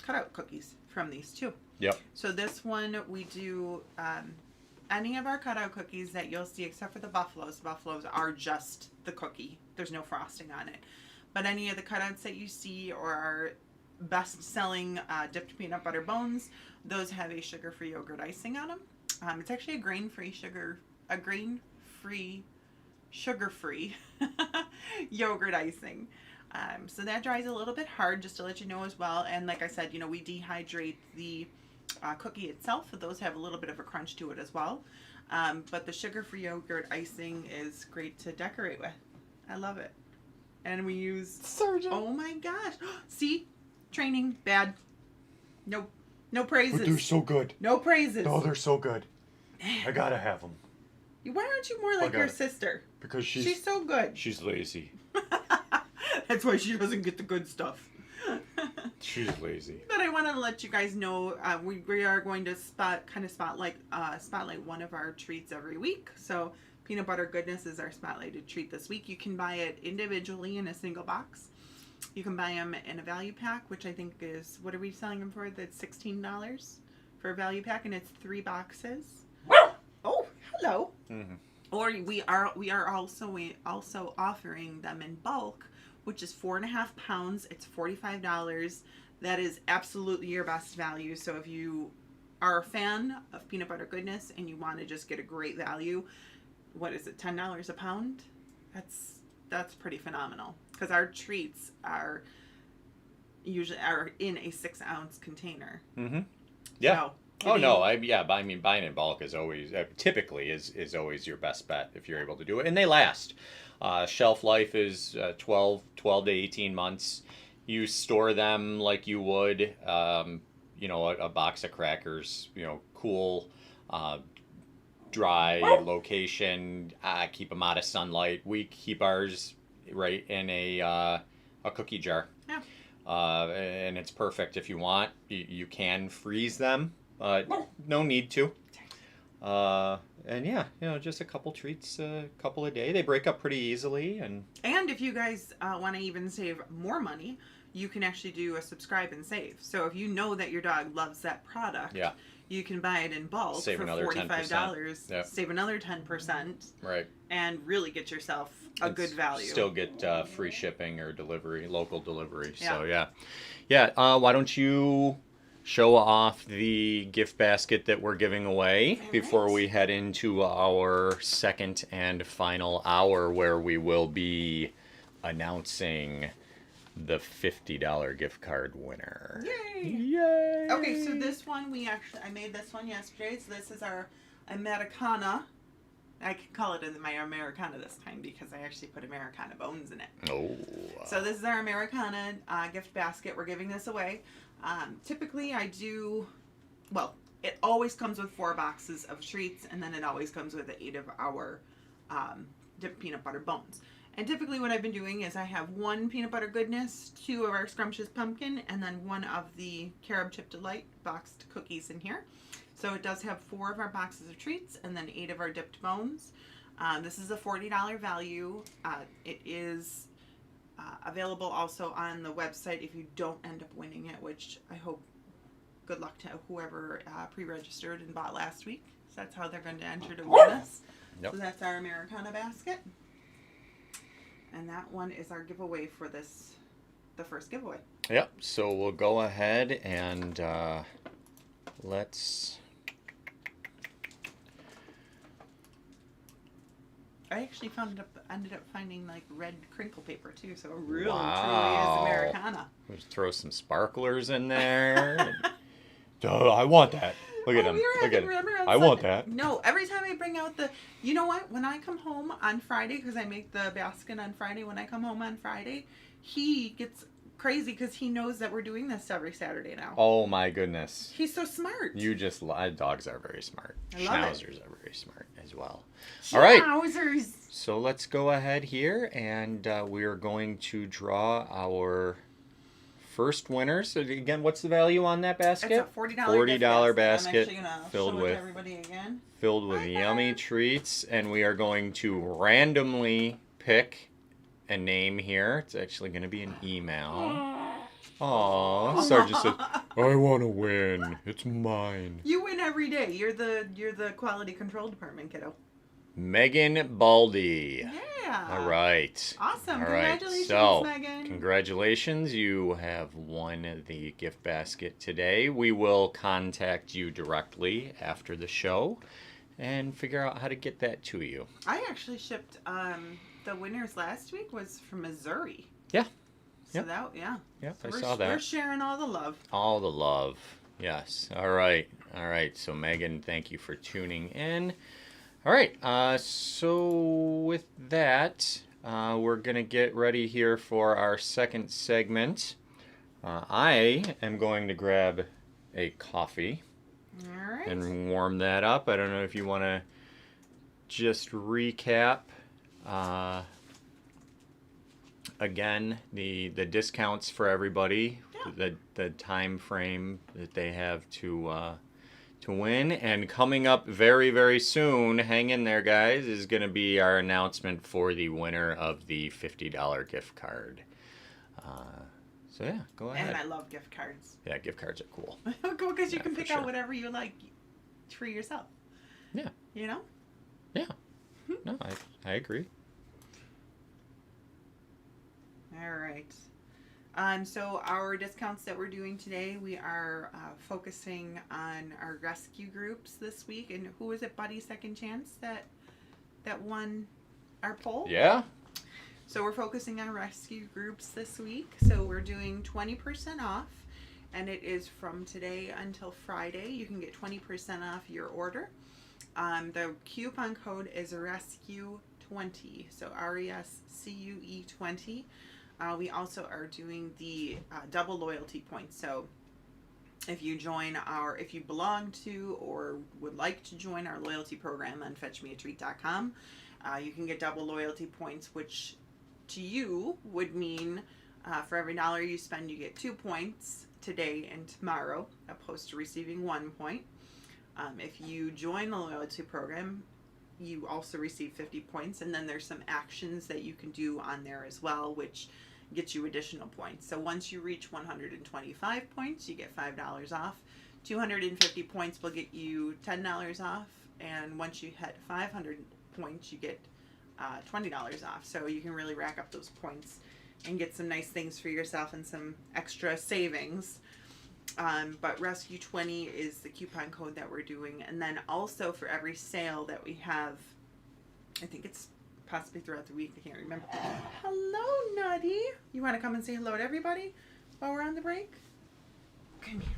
cutout cookies from these too. Yep. So this one we do... any of our cutout cookies that you'll see, except for the buffaloes are just the cookie. There's no frosting on it. But any of the cutouts that you see or our best-selling dipped peanut butter bones, those have a sugar-free yogurt icing on them. It's actually a grain-free, sugar-free yogurt icing. So that dries a little bit hard, just to let you know as well. And like I said, we dehydrate the cookie itself, so those have a little bit of a crunch to it as well. But the sugar-free yogurt icing is great to decorate with. I love it. And we use... Sergeant. Oh my gosh. See? Training. Bad. No praises. But they're so good. No praises. No, they're so good. I gotta have them. Why aren't you more like got your it. sister? Because She's so good. she's lazy. That's why she doesn't get the good stuff. She's lazy. But I wanted to let you guys know we are going to spotlight one of our treats every week. So peanut butter goodness is our spotlighted treat this week. You can buy it individually in a single box. You can buy them in a value pack, which I think is, what are we selling them for? That's $16 for a value pack, and it's 3 boxes. Oh, hello. Mm-hmm. Or we are also offering them in bulk, which is 4.5 pounds. It's $45. That is absolutely your best value. So if you are a fan of peanut butter goodness and you want to just get a great value, what is it, $10 a pound? That's pretty phenomenal, because our treats are usually in a 6-ounce container. Mm-hmm. Yeah. So, buying in bulk is always typically is always your best bet if you're able to do it, and they last. Shelf life is 12 to 18 months. You store them like you would, a box of crackers. Cool, dry location. Keep them out of sunlight. We keep ours right in a cookie jar. Yeah. And it's perfect if you want. You can freeze them. No need to. And yeah, just a couple treats, a couple a day. They break up pretty easily. And if you guys want to even save more money, you can actually do a subscribe and save. So if you know that your dog loves that product, Yeah. you can buy it in bulk Save for another $45, Yep. save another 10%, Right. and really get yourself a And good value. Still get free shipping or delivery, local delivery. Yeah. So yeah. Why don't you show off the gift basket that we're giving away All before right. we head into our second and final hour, where we will be announcing the $50 gift card winner. Yay! Yay! Okay, so this one I made this one yesterday. So this is our Americana. I can call it my Americana this time because I actually put Americana bones in it. Oh. So this is our Americana gift basket. We're giving this away. Typically I do, well, it always comes with 4 boxes of treats, and then it always comes with 8 of our dipped peanut butter bones. And typically what I've been doing is I have 1 peanut butter goodness, 2 of our scrumptious pumpkin, and then 1 of the carob chip delight boxed cookies in here. So it does have 4 of our boxes of treats and then 8 of our dipped bones. This is a $40 value. It is available also on the website if you don't end up winning it, which I hope, good luck to whoever pre-registered and bought last week. So that's how they're going to enter to win this. Yep. So that's our Americana basket. And that one is our giveaway for this, the first giveaway. Yep. So we'll go ahead and let's. I actually ended up finding like red crinkle paper too, so it really Wow. truly is Americana. Let's throw some sparklers in there. Duh, I want that. Look at Oh, him. we were Look at him. remember on I want Sunday- that. No, every time I bring out you know what? When I come home on Friday, because I make the basket on Friday, when I come home on Friday, he gets crazy because he knows that we're doing this every Saturday now. Oh my goodness. He's so smart. You just dogs are very smart. I love it. Schnauzers are very smart as well. All right. Schnauzers. So let's go ahead here, and we are going to draw our first winner. So again, what's the value on that basket? It's a $40 $40 gift basket I'm actually gonna filled show it with to everybody again. filled with Hi, yummy Barb. treats, and we are going to randomly pick a name here. It's actually going to be an email. Aww, Sergeant said, I want to win. It's mine. You win every day. You're the quality control department, kiddo. Megan Baldy. Yeah. All right. Awesome. All right. Congratulations, So, Megan. congratulations. You have won the gift basket today. We will contact you directly after the show and figure out how to get that to you. I actually shipped the winners last week was from Missouri. Yeah. So Yep. Yep, so I we're, saw that. We're sharing all the love. All the love. Yes. All right. So, Megan, thank you for tuning in. All right. So, with that, we're going to get ready here for our second segment. I am going to grab a coffee All right. and warm that up. I don't know if you want to just recap again the discounts for everybody, the time frame that they have to win, and coming up very, very soon, hang in there guys, is going to be our announcement for the winner of the $50 gift card. So yeah, go ahead. And I love gift cards. Yeah, gift cards are cool. Cool, because you Yeah, can for pick sure. out whatever you like for yourself. Yeah. You know? Yeah. No, I agree. All right. So our discounts that we're doing today, we are focusing on our rescue groups this week. And who was it, Buddy Second Chance, that won our poll? Yeah. So we're focusing on rescue groups this week. So we're doing 20% off, and it is from today until Friday. You can get 20% off your order. The coupon code is RESCUE20, so RESCUE 20. We also are doing the double loyalty points. So if you belong to or would like to join our loyalty program on fetchmeatreat.com, you can get double loyalty points, which to you would mean for every $1 you spend, you get 2 points today and tomorrow, opposed to receiving 1 point. If you join the loyalty program, you also receive 50 points, and then there's some actions that you can do on there as well, which get you additional points. So once you reach 125 points, you get $5 off. 250 points will get you $10 off. And once you hit 500 points, you get $20 off. So you can really rack up those points and get some nice things for yourself and some extra savings. But Rescue 20 is the coupon code that we're doing. And then also for every sale that we have, I think it's possibly throughout the week, I can't remember. Hello, Nutty. You want to come and say hello to everybody while we're on the break? Come here.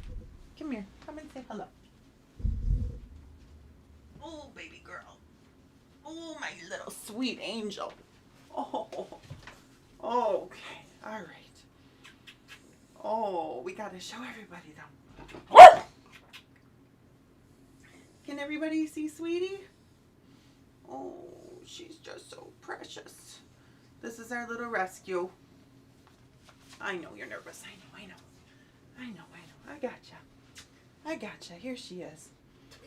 Come here. Come and say hello. Oh, baby girl. Oh, my little sweet angel. Oh, okay. All right. Oh, we got to show everybody, though. Can everybody see Sweetie? Oh, she's just so precious. This is our little rescue. I know you're nervous. I know. I gotcha. Here she is.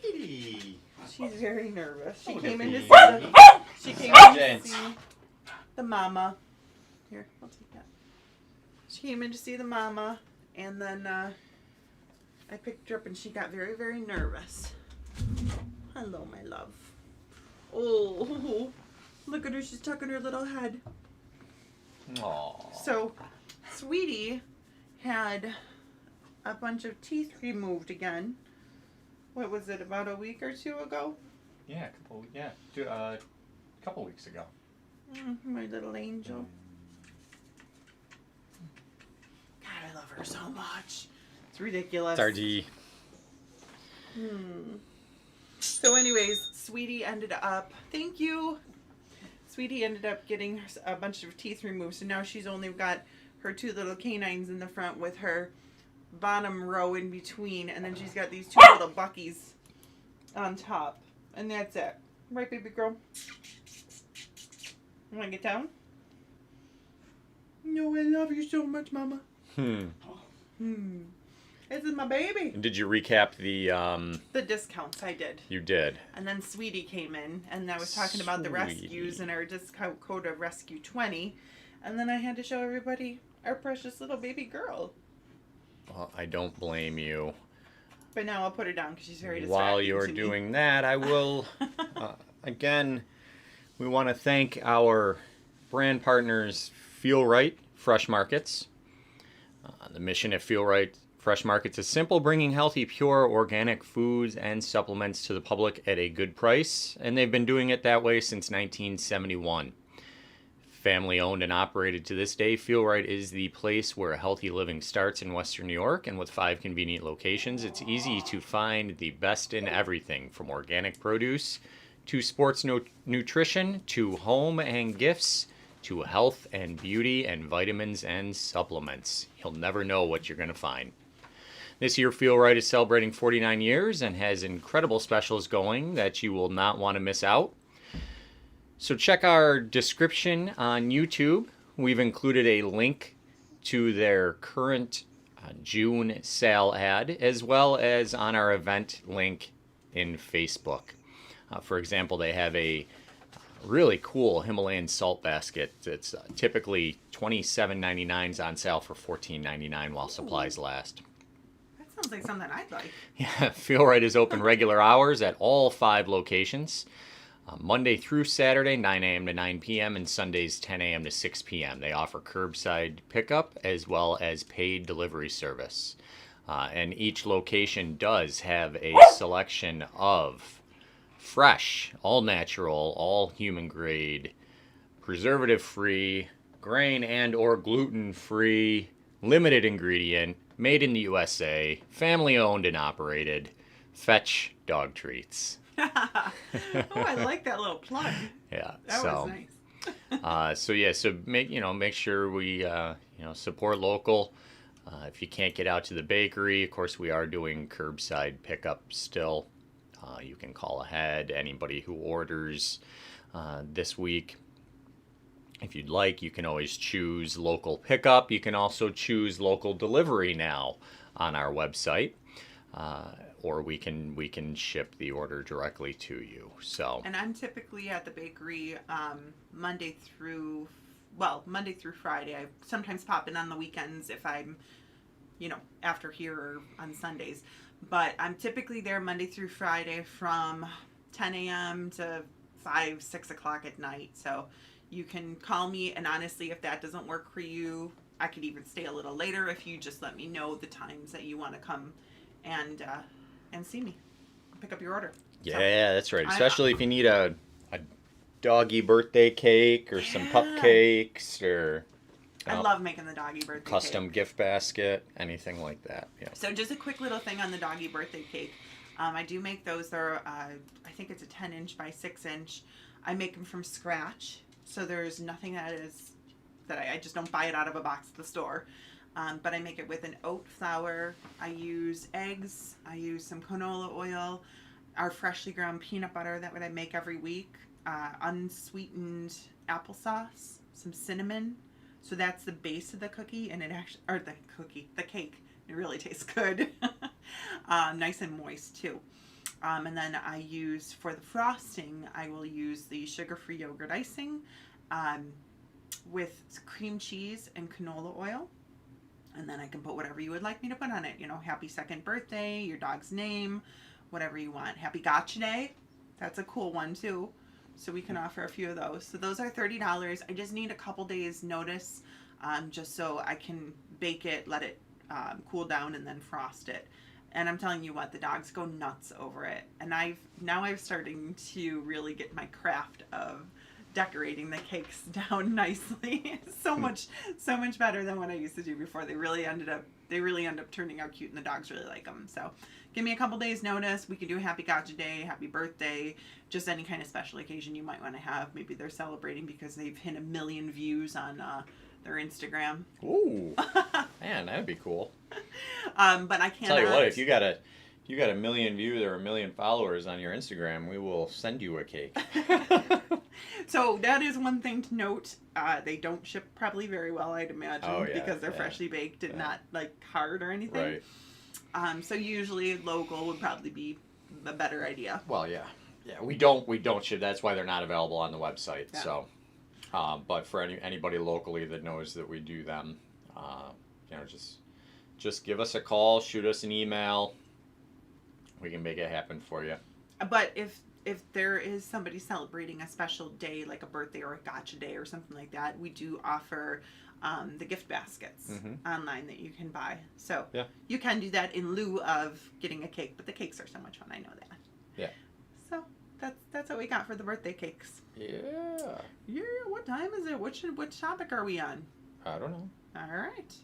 Sweetie. She's very nervous. She Oh, came in to see baby. the mama. Here, I'll take that. She came in to see the mama, and then I picked her up, and she got very, very nervous. Hello, my love. Oh, look at her. She's tucking her little head. Aww. So, Sweetie had a bunch of teeth removed again. What was it, about a week or two ago? Yeah, a couple weeks ago. My little angel. God, I love her so much. It's ridiculous. Tardy. So anyways, Sweetie ended up, thank you. Sweetie ended up getting a bunch of teeth removed. So now she's only got her two little canines in the front with her bottom row in between. And then she's got these two little buckies on top. And that's it. Right, baby girl? You want to get down? No, I love you so much, Mama. This is my baby. Did you recap the The discounts, I did. You did. And then Sweetie came in, and I was talking about the rescues and our discount code of Rescue 20. And then I had to show everybody our precious little baby girl. Well, I don't blame you. But now I'll put her down because she's very distracting While you're to me. doing that, I will, again, we want to thank our brand partners, Feel Right Fresh Markets. The mission at Feel Right Fresh Markets is simple, bringing healthy, pure, organic foods and supplements to the public at a good price, and they've been doing it that way since 1971. Family owned and operated to this day, Feel Right is the place where healthy living starts in Western New York, and with 5 convenient locations, it's easy to find the best in everything from organic produce to sports nutrition to home and gifts to health and beauty and vitamins and supplements. You'll never know what you're going to find. This year, Feel Right is celebrating 49 years and has incredible specials going that you will not want to miss out. So check our description on YouTube. We've included a link to their current June sale ad, as well as on our event link in Facebook. For example, they have a really cool Himalayan salt basket. It's typically $27.99 on sale for $14.99 while supplies last. That sounds like something I'd like. Yeah, Feel Right is open regular hours at all 5 locations. Monday through Saturday, 9 a.m. to 9 p.m., and Sundays, 10 a.m. to 6 p.m. They offer curbside pickup as well as paid delivery service. And each location does have a selection of fresh, all natural, all human grade, preservative-free, grain and or gluten-free, limited ingredient, made in the USA, family-owned and operated, Fetch dog treats. Oh, I like that little plug. Yeah. That was nice. So make sure we support local. If you can't get out to the bakery, of course we are doing curbside pickup still. You can call ahead. Anybody who orders this week, if you'd like, you can always choose local pickup. You can also choose local delivery now on our website. Or we can ship the order directly to you. So. And I'm typically at the bakery Monday through Monday through Friday. I sometimes pop in on the weekends if I'm, after here or on Sundays. But I'm typically there Monday through Friday from 10 a.m. to 5, 6 o'clock at night. So you can call me, and honestly, if that doesn't work for you, I could even stay a little later if you just let me know the times that you want to come and see me, pick up your order. Yeah, that's right. Especially if you need a doggy birthday cake or some cupcakes or I love making the doggy birthday custom cake. gift basket, anything like that. Yeah. So just a quick little thing on the doggy birthday cake. I do make those. They're I think it's a 10-inch by 6-inch. I make them from scratch, so there's nothing that I just don't buy it out of a box at the store. But I make it with an oat flour. I use eggs. I use some canola oil, our freshly ground peanut butter that I make every week, unsweetened applesauce, some cinnamon. So that's the base of the cookie, and the cake. It really tastes good. Nice and moist too. And then I use, for the frosting, I will use the sugar-free yogurt icing with cream cheese and canola oil. And then I can put whatever you would like me to put on it. Happy second birthday, your dog's name, whatever you want. Happy Gotcha Day. That's a cool one too. So we can offer a few of those. So those are $30. I just need a couple days notice just so I can bake it, let it cool down, and then frost it. And I'm telling you what, the dogs go nuts over it. And I'm starting to really get my craft of decorating the cakes down nicely. so much better than what I used to do before. They really end up turning out cute, and the dogs really like them. So give me a couple days notice. We can do a happy Gotcha Day, happy birthday, just any kind of special occasion you might want to have. Maybe they're celebrating because they've hit 1 million views on their Instagram. Ooh, man, that'd be cool. But I can't. Tell you what, if you got a 1 million views or 1 million followers on your Instagram, we will send you a cake. So that is one thing to note. They don't ship probably very well, I'd imagine, because they're freshly baked and not like hard or anything. Right. So usually local would probably be a better idea. Well, yeah, we don't ship. That's why they're not available on the website. Yeah. So, but for anybody locally that knows that we do them, just give us a call, shoot us an email. We can make it happen for you. But if there is somebody celebrating a special day, like a birthday or a Gotcha Day or something like that, we do offer the gift baskets online that you can buy. So you can do that in lieu of getting a cake, but the cakes are so much fun. I know that. Yeah. So that's what we got for the birthday cakes. Yeah. Yeah. What time is it? Which topic are we on? I don't know. All right.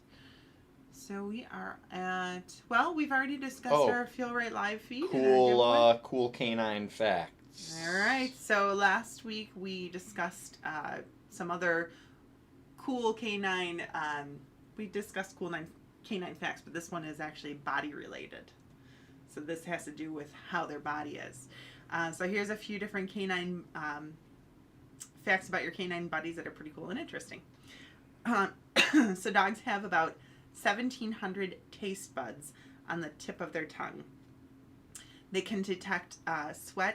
So we are at, we've already discussed our Feel Right Live feed. Cool canine facts. All right. So last week we discussed some other cool canine, we discussed cool canine facts, but this one is actually body related. So this has to do with how their body is. So here's a few different canine facts about your canine buddies that are pretty cool and interesting. So dogs have about 1,700 taste buds on the tip of their tongue. They can detect sweet,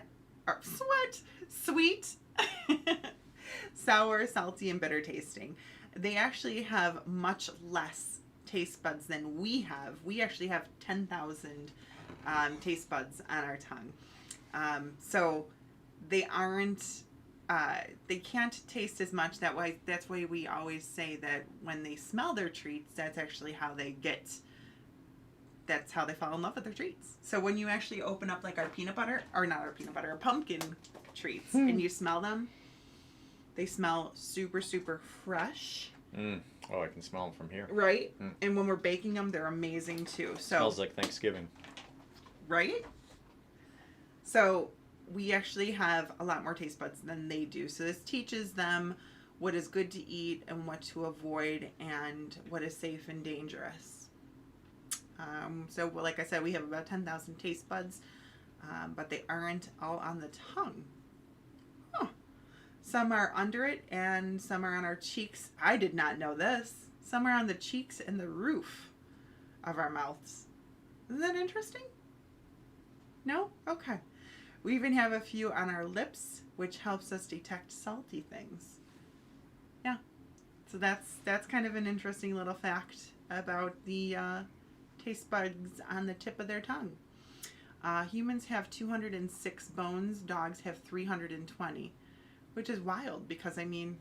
sour, salty, and bitter tasting. They actually have much less taste buds than we have. We actually have 10,000 taste buds on our tongue. So they aren't, they can't taste as much. That's why we always say that when they smell their treats, that's actually how they fall in love with their treats. So when you actually open up like our pumpkin treats, and you smell them, they smell super, super fresh. Oh, I can smell them from here. Right? And when we're baking them, they're amazing too. So smells like Thanksgiving. Right? So we actually have a lot more taste buds than they do. So this teaches them what is good to eat and what to avoid and what is safe and dangerous. So like I said, we have about 10,000 taste buds, but they aren't all on the tongue. Some are under it and some are on our cheeks. I did not know this. Some are on the cheeks and the roof of our mouths. Isn't that interesting? No? Okay. We even have a few on our lips, which helps us detect salty things. Yeah. So that's kind of an interesting little fact about the taste buds on the tip of their tongue. Humans have 206 bones. Dogs have 320, which is wild because, I mean,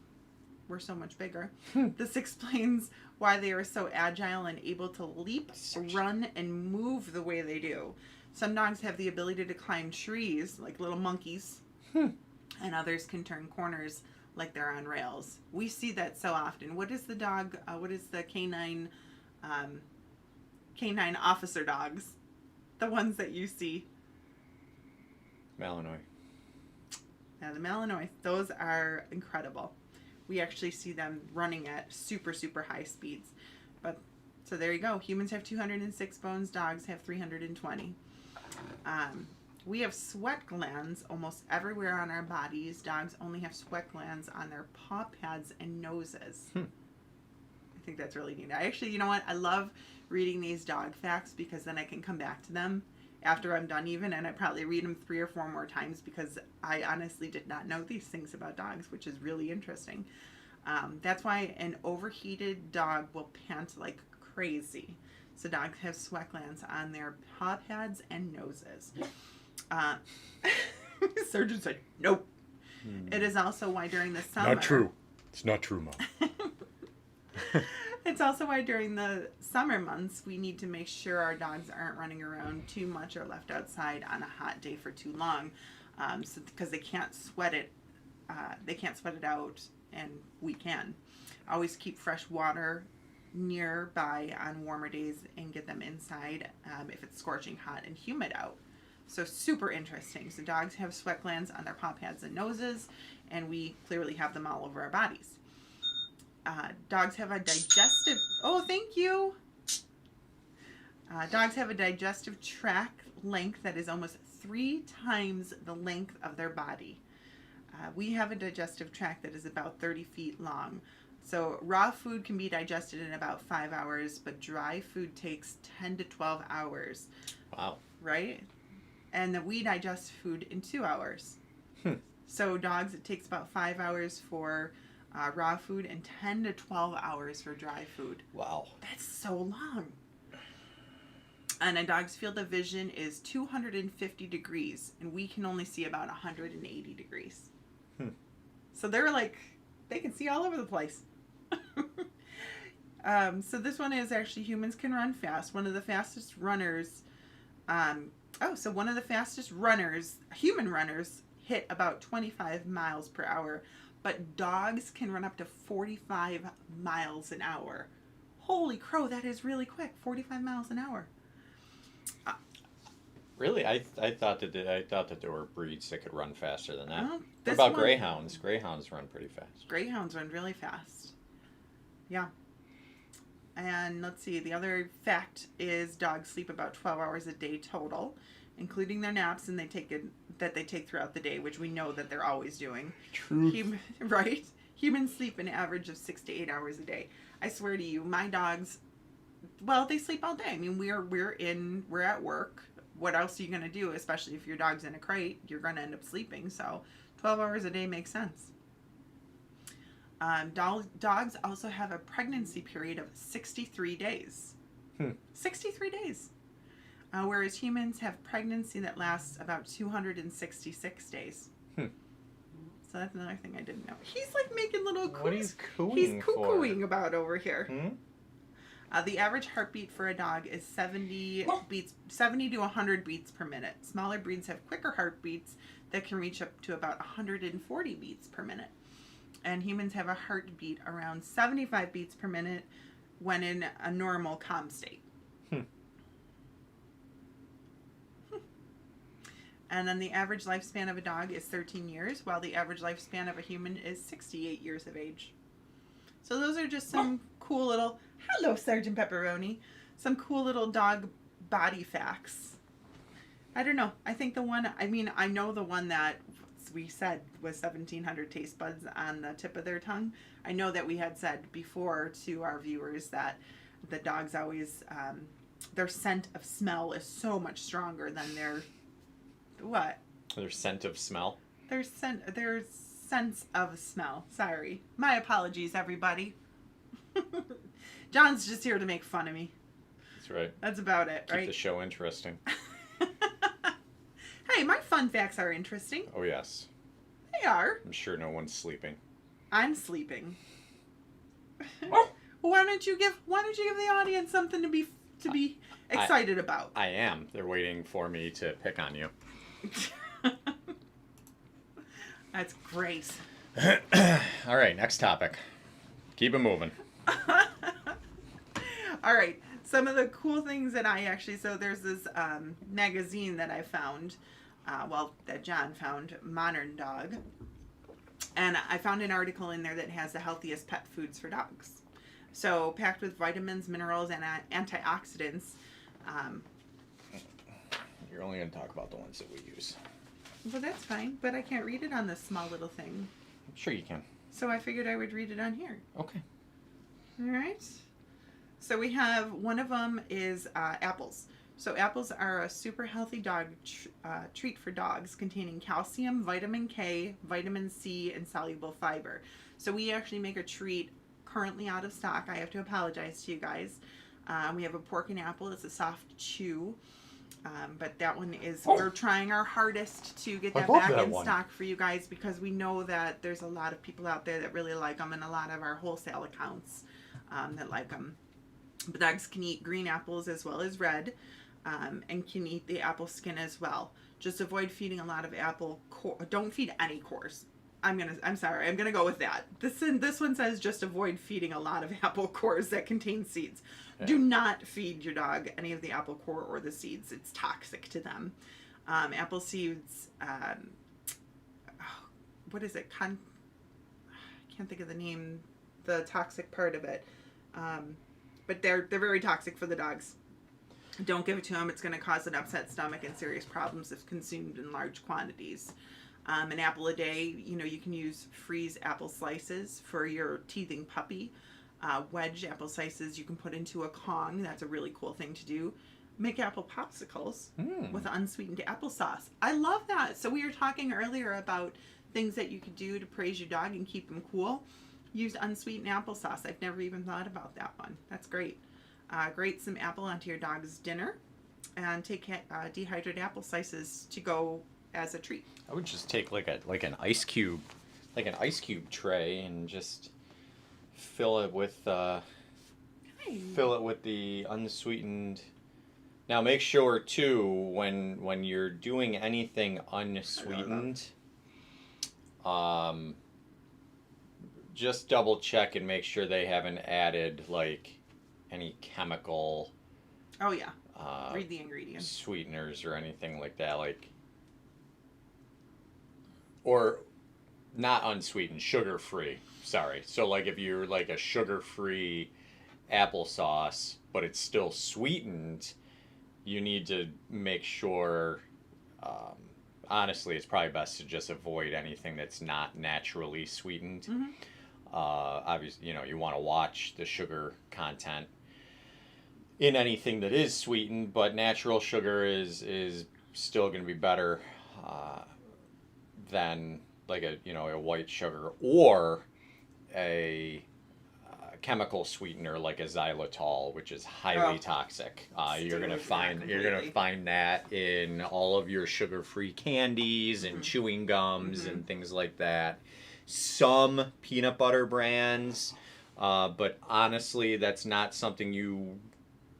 we're so much bigger. This explains why they are so agile and able to leap, run, and move the way they do. Some dogs have the ability to climb trees like little monkeys, and others can turn corners like they're on rails. We see that so often. What is the dog? What is the canine officer dogs? The ones that you see. Malinois. Now the Malinois, those are incredible. We actually see them running at super, super high speeds. But so there you go. Humans have 206 bones. Dogs have 320. We have sweat glands almost everywhere on our bodies. Dogs only have sweat glands on their paw pads and noses. I think that's really neat. I actually, you know what? I love reading these dog facts because then I can come back to them after I'm done even, and I probably read them 3 or 4 more times because I honestly did not know these things about dogs, which is really interesting. That's why an overheated dog will pant like crazy. So dogs have sweat glands on their paw pads and noses. Surgeon said, nope. It is also why during the summer... Not true. It's not true, Mom. It's also why during the summer months we need to make sure our dogs aren't running around too much or left outside on a hot day for too long, because they can't sweat it. They can't sweat it out, and we can. Always keep fresh water nearby on warmer days and get them inside if it's scorching hot and humid out. So super interesting. So dogs have sweat glands on their paw pads and noses, and we clearly have them all over our bodies. Dogs have a digestive... Oh, thank you! Dogs have a digestive tract length that is almost 3 times the length of their body. We have a digestive tract that is about 30 feet long. So raw food can be digested in about 5 hours, but dry food takes 10 to 12 hours. Wow. Right? And then we digest food in 2 hours. So dogs, it takes about 5 hours for raw food and 10 to 12 hours for dry food. Wow. That's so long. And a dog's field of vision is 250 degrees, and we can only see about 180 degrees. So they're like, they can see all over the place. So this one is actually humans can run fast. One of the fastest runners, one of the fastest runners, human runners, hit about 25 miles per hour. But dogs can run up to 45 miles an hour. Holy crow, that is really quick. 45 miles an hour. Really, I thought that there were breeds that could run faster than that. Well, what about greyhounds? Greyhounds run pretty fast. Greyhounds run really fast. Yeah. And let's see, the other fact is dogs sleep about 12 hours a day total, including their naps, and they take throughout the day, which we know that they're always doing. True. Right? Humans sleep an average of 6 to 8 hours a day. I swear to you, my dogs, well, they sleep all day. I mean, we're at work. What else are you going to do? Especially if your dog's in a crate, you're going to end up sleeping. So 12 hours a day makes sense. Dogs also have a pregnancy period of 63 days. 63 days. Whereas humans have pregnancy that lasts about 266 days. So that's another thing I didn't know. He's like making little What he's cooing He's cuckooing about over here. Hmm? The average heartbeat for a dog is 70 to 100 beats per minute. Smaller breeds have quicker heartbeats that can reach up to about 140 beats per minute. And humans have a heartbeat around 75 beats per minute when in a normal calm state. And then the average lifespan of a dog is 13 years, while the average lifespan of a human is 68 years of age. So those are just some cool little, hello, Sergeant Pepperoni, some cool little dog body facts. I don't know. I think I know the one that we said was 1,700 taste buds on the tip of their tongue. I know that we had said before to our viewers that the dogs always, their scent of smell is so much stronger than their... What? Their scent of smell? Their sense of smell. Sorry. My apologies, everybody. John's just here to make fun of me. That's right. That's about it, Keep right? the show interesting. Hey, my fun facts are interesting. Oh, yes. They are. I'm sure no one's sleeping. I'm sleeping. Why don't you give the audience something to be excited about? I am. They're waiting for me to pick on you. That's great. All right, next topic. Keep it moving. All right. Some of the cool things that so there's this magazine that I found, that John found, Modern Dog. And I found an article in there that has the healthiest pet foods for dogs. So packed with vitamins, minerals, and antioxidants. You're only going to talk about the ones that we use. Well, that's fine, but I can't read it on this small little thing. I'm sure you can. So I figured I would read it on here. Okay. All right. So we have, one of them is apples. So apples are a super healthy dog treat for dogs, containing calcium, vitamin K, vitamin C, and soluble fiber. So we actually make a treat currently out of stock. I have to apologize to you guys. We have a pork and apple. It's a soft chew. But that one is, we're trying our hardest to get that back in stock for you guys, because we know that there's a lot of people out there that really like them, and a lot of our wholesale accounts that like them. But dogs can eat green apples as well as red, and can eat the apple skin as well. Just avoid feeding a lot of apple core. Don't feed any cores. I'm gonna go with that. This one says just avoid feeding a lot of apple cores that contain seeds. Yeah. Do not feed your dog any of the apple core or the seeds. It's toxic to them. Apple seeds, what is it? I can't think of the name, the toxic part of it. But they're very toxic for the dogs. Don't give it to them. It's going to cause an upset stomach and serious problems if consumed in large quantities. An apple a day, you can use freeze apple slices for your teething puppy. Wedge apple slices you can put into a Kong. That's a really cool thing to do. Make apple popsicles with unsweetened applesauce. I love that. So we were talking earlier about things that you could do to praise your dog and keep them cool. Use unsweetened applesauce. I've never even thought about that one. That's great. Grate some apple onto your dog's dinner, and take dehydrated apple slices to go as a treat. I would just take like an ice cube tray, and just fill it with the unsweetened. Now make sure too, when you're doing anything unsweetened, just double check and make sure they haven't added like any chemical. Oh yeah. Read the ingredients. Sweeteners or anything like that, or not unsweetened, sugar-free. Sorry. So like if you're like a sugar-free applesauce, but it's still sweetened, you need to make sure, honestly, it's probably best to just avoid anything that's not naturally sweetened. Mm-hmm. Obviously, you want to watch the sugar content in anything that is sweetened, but natural sugar is still going to be better than like a white sugar or a chemical sweetener like a xylitol, which is highly toxic. You're gonna find that in all of your sugar-free candies and chewing gums and things like that. Some peanut butter brands, but honestly, that's not something you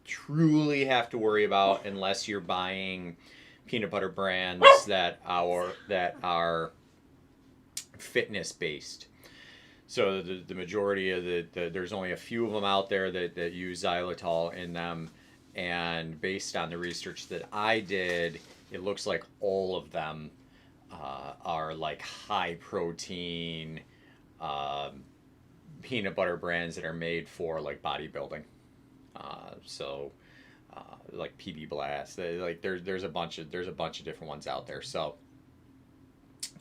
truly have to worry about unless you're buying peanut butter brands that are fitness based. So the majority of there's only a few of them out there that use xylitol in them, and based on the research that I did, it looks like all of them are like high protein peanut butter brands that are made for like bodybuilding. Like PB Blast, there's a bunch of different ones out there. So,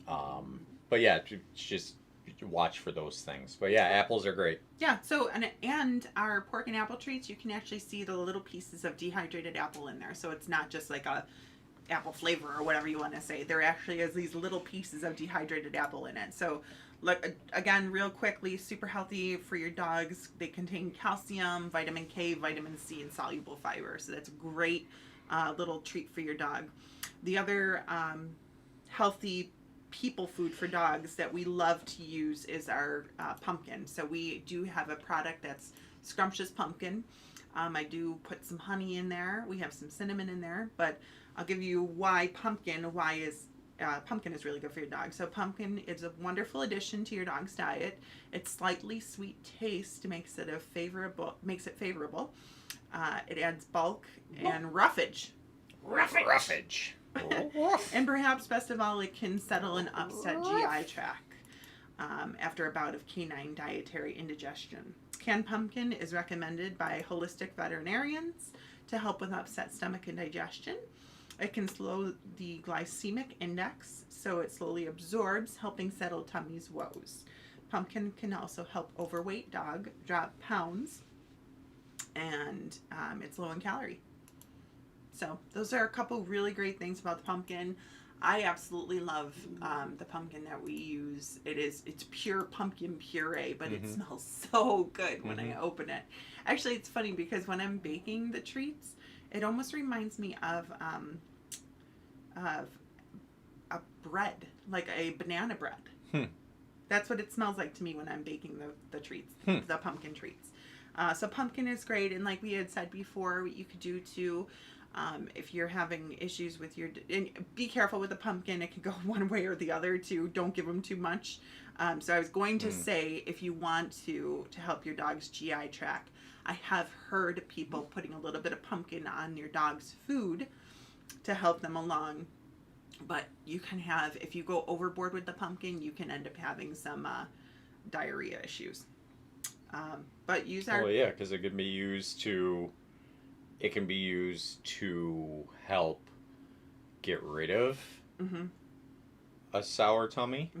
but yeah, just watch for those things. But yeah, apples are great. Yeah. So and our pork and apple treats, you can actually see the little pieces of dehydrated apple in there. So it's not just like a apple flavor or whatever you want to say. There actually is these little pieces of dehydrated apple in it. So Look, again, real quickly, super healthy for your dogs. They contain calcium, vitamin K, vitamin C, and soluble fiber. So that's a great little treat for your dog. The other healthy people food for dogs that we love to use is our pumpkin. So we do have a product that's scrumptious pumpkin. I do put some honey in there. We have some cinnamon in there, but I'll give you why pumpkin is really good for your dog. So pumpkin is a wonderful addition to your dog's diet. Its slightly sweet taste makes it favorable. It adds bulk and roughage. Roughage. And perhaps best of all, it can settle an upset GI tract after a bout of canine dietary indigestion. Canned pumpkin is recommended by holistic veterinarians to help with upset stomach and digestion. It can slow the glycemic index, so it slowly absorbs, helping settle tummy's woes. Pumpkin can also help overweight dog drop pounds, and it's low in calorie. So those are a couple really great things about the pumpkin. I absolutely love the pumpkin that we use. It's pure pumpkin puree, but it smells so good when I open it. Actually, it's funny because when I'm baking the treats, it almost reminds me of a bread, like a banana bread. That's what it smells like to me when I'm baking the treats, the pumpkin treats. So pumpkin is great, and like we had said before, what you could do too, if you're having issues with and be careful with the pumpkin. It can go one way or the other too. Don't give them too much. So I was going to say, if you want to help your dog's GI tract, I have heard people putting a little bit of pumpkin on your dog's food to help them along. But you can have, if you go overboard with the pumpkin, you can end up having some diarrhea issues. But use our... Oh yeah, because it can be used to help get rid of a sour tummy,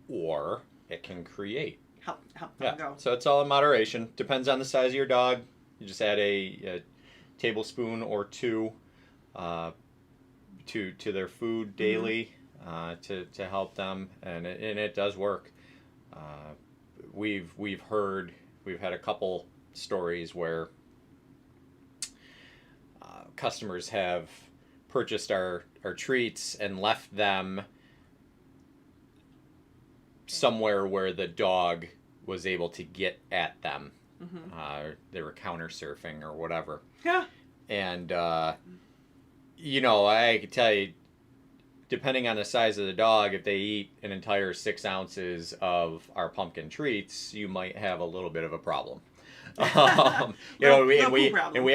or it can create. Help them go. So it's all in moderation. Depends on the size of your dog. You just add a tablespoon or two to their food daily to help them, and it does work. We've had a couple stories where customers have purchased our treats and left them somewhere where the dog was able to get at them. They were counter surfing or whatever. Yeah. And I could tell you, depending on the size of the dog, if they eat an entire 6 ounces of our pumpkin treats, you might have a little bit of a problem. We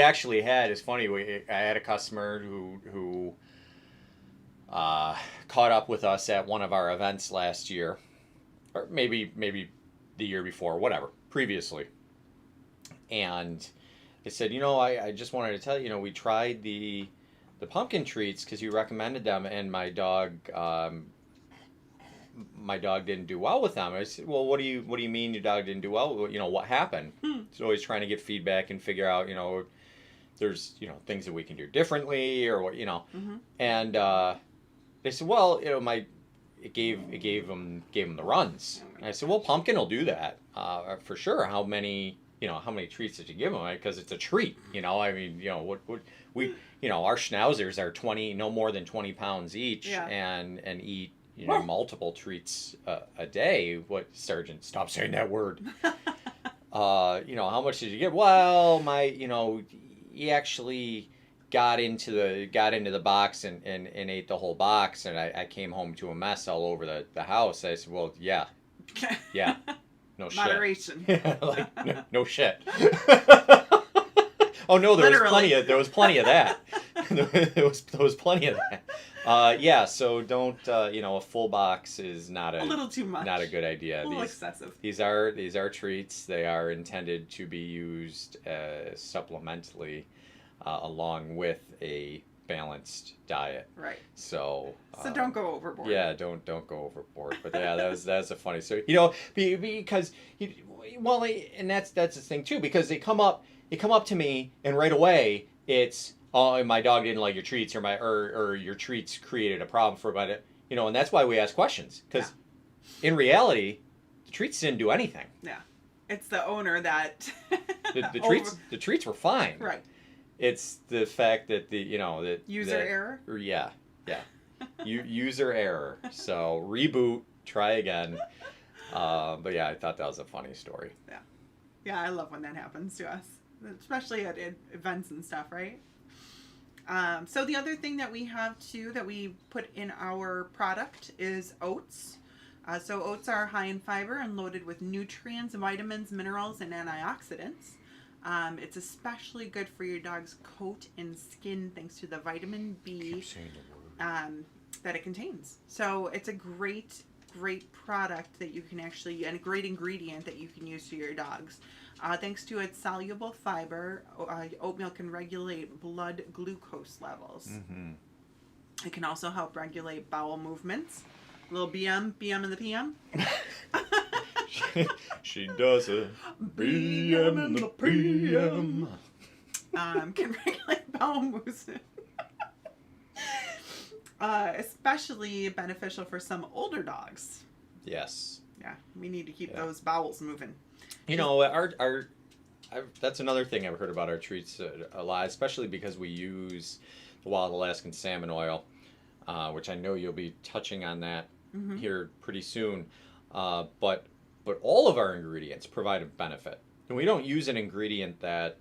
actually had, it's funny, I had a customer who caught up with us at one of our events last year, or maybe the year before, whatever, previously. And they said, I just wanted to tell you, we tried the pumpkin treats because you recommended them, and my dog didn't do well with them. I said, well, what do you mean your dog didn't do well? What happened? He's always trying to get feedback and figure out, there's, things that we can do differently or what, And they said, well, it gave them the runs. And I said, well, pumpkin will do that for sure. How many treats did you give them? Because it's a treat, our schnauzers are no more than 20 pounds each, and eat multiple treats a day. What, Sergeant? Stop saying that word. How much did you get? Well, he actually got into the box and ate the whole box, and I came home to a mess all over the house. I said, well, yeah, no shit. Moderation. No shit. Oh no, there was plenty of that. there was plenty of that. So don't, a full box is not a little too much. Not a good idea. A little excessive. These are treats. They are intended to be used supplementally along with a balanced diet. Right. So don't go overboard. Yeah, don't go overboard. But yeah, that's a funny story. Because and that's the thing too, because they come up to me and right away it's, oh, my dog didn't like your treats, or your treats created a problem for about it, and that's why we ask questions, because in reality, the treats didn't do anything. Yeah. It's the owner that The treats were fine. Right. It's the fact that User error. Yeah, yeah. User error. So reboot, try again. But yeah, I thought that was a funny story. Yeah, I love when that happens to us, especially at events and stuff, right? So the other thing that we have too that we put in our product is oats. So oats are high in fiber and loaded with nutrients, vitamins, minerals, and antioxidants. It's especially good for your dog's coat and skin thanks to the vitamin B that it contains. So it's a great product that you can actually, and a great ingredient that you can use for your dogs. Thanks to its soluble fiber, oatmeal can regulate blood glucose levels. Mm-hmm. It can also help regulate bowel movements. A little BM in the PM. She does a BM in the PM. Can regulate bowel movements. Especially beneficial for some older dogs. Yes. Yeah, we need to keep those bowels moving. You know, that's another thing I've heard about our treats a lot, especially because we use the wild Alaskan salmon oil, which I know you'll be touching on that here pretty soon. But all of our ingredients provide a benefit, and we don't use an ingredient that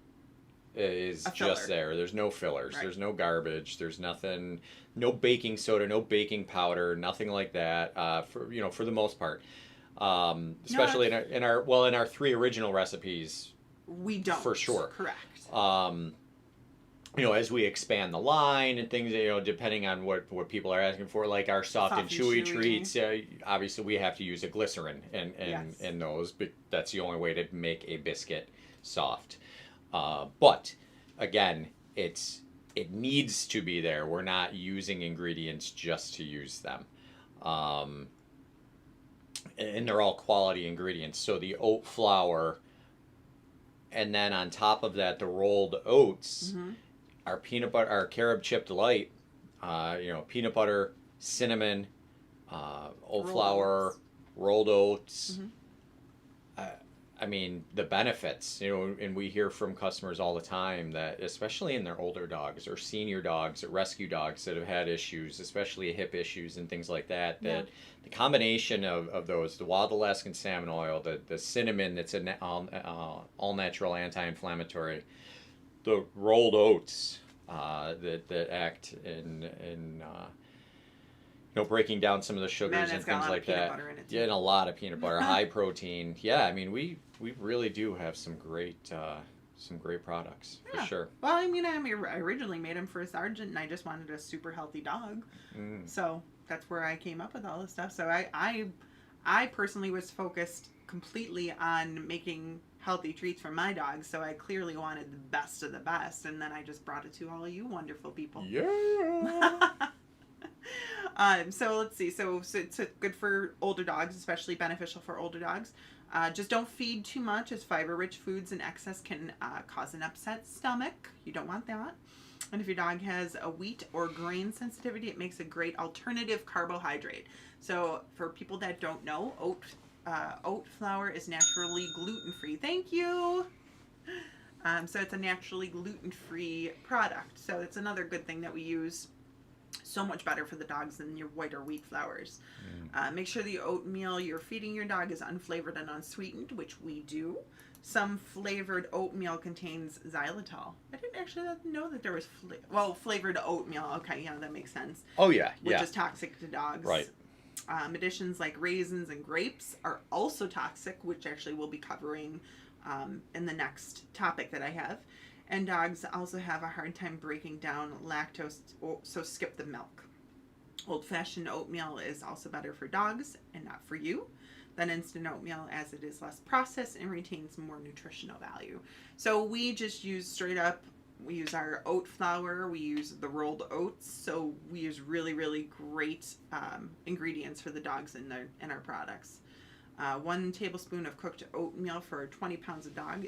is just there. There's no fillers. Right. There's no garbage. There's nothing. No baking soda. No baking powder. Nothing like that. For the most part. Especially in our 3 original recipes, we don't, for sure. Correct. As we expand the line and things, depending on what people are asking for, like our soft and chewy treats, obviously we have to use a glycerin in those, but that's the only way to make a biscuit soft. But again, it needs to be there. We're not using ingredients just to use them. And they're all quality ingredients. So the oat flour, and then on top of that, the rolled oats, our peanut butter, our carob chip delight, peanut butter, cinnamon, oat flour, rolled oats. I mean, the benefits, and we hear from customers all the time that, especially in their older dogs or senior dogs or rescue dogs that have had issues, especially hip issues and things like that, the combination of those, the wild Alaskan salmon oil, the cinnamon that's an all-natural anti-inflammatory, the rolled oats that act in breaking down some of the sugars and things like that. Yeah, and a lot of peanut butter, high protein. Yeah, I mean, we really do have some great products for sure. Well, I mean, I originally made them for a sergeant, and I just wanted a super healthy dog. So that's where I came up with all this stuff. So I personally was focused completely on making healthy treats for my dogs. So I clearly wanted the best of the best, and then I just brought it to all you wonderful people. Yeah. So let's see. So it's good for older dogs, especially beneficial for older dogs. Just don't feed too much, as fiber-rich foods in excess can cause an upset stomach. You don't want that. And if your dog has a wheat or grain sensitivity, it makes a great alternative carbohydrate. So for people that don't know, oat flour is naturally gluten-free. Thank you. So it's a naturally gluten-free product. So it's another good thing that we use. So much better for the dogs than your white or wheat flours. Make sure the oatmeal you're feeding your dog is unflavored and unsweetened, which we do. Some flavored oatmeal contains xylitol. I didn't actually know that there was flavored oatmeal. Okay, yeah, that makes sense. Oh yeah, which is toxic to dogs. Right. Additions like raisins and grapes are also toxic, which actually we'll be covering in the next topic that I have. And dogs also have a hard time breaking down lactose, so skip the milk. Old-fashioned oatmeal is also better for dogs and not for you than instant oatmeal, as it is less processed and retains more nutritional value. So we just use we use our oat flour, we use the rolled oats, so we use really, really great ingredients for the dogs in our products. 1 tablespoon of cooked oatmeal for 20 pounds of dog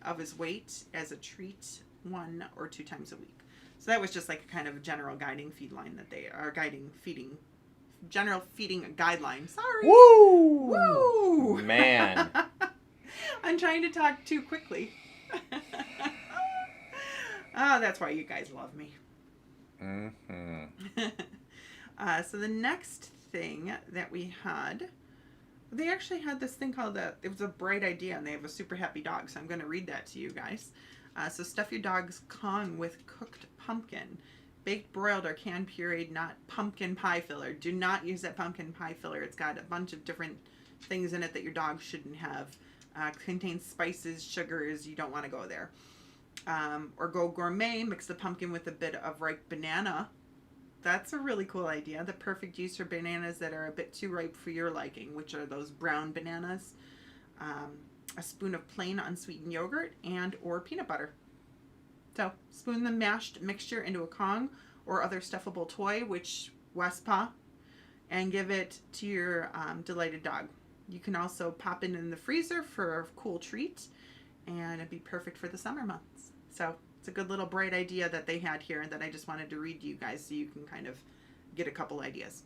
of his weight as a treat 1 or 2 times a week. So that was just like a kind of general guiding feed line that they are guiding feeding general feeding guideline. Sorry. Woo! Woo! Man. I'm trying to talk too quickly. Oh, that's why you guys love me. Mm-hmm. So the next thing that we had, they actually had this thing called it was a bright idea, and they have a super happy dog. So I'm going to read that to you guys. So stuff your dog's Kong with cooked pumpkin. Baked, broiled, or canned pureed, not pumpkin pie filler. Do not use that pumpkin pie filler. It's got a bunch of different things in it that your dog shouldn't have. Contains spices, sugars. You don't want to go there. Or go gourmet. Mix the pumpkin with a bit of ripe banana. That's a really cool idea. The perfect use for bananas that are a bit too ripe for your liking, which are those brown bananas. A spoon of plain unsweetened yogurt and or peanut butter. So, spoon the mashed mixture into a Kong or other stuffable toy, which Westpaw, and give it to your delighted dog. You can also pop it in the freezer for a cool treat, and it'd be perfect for the summer months. So, it's a good little bright idea that they had here, and that I just wanted to read to you guys so you can kind of get a couple ideas.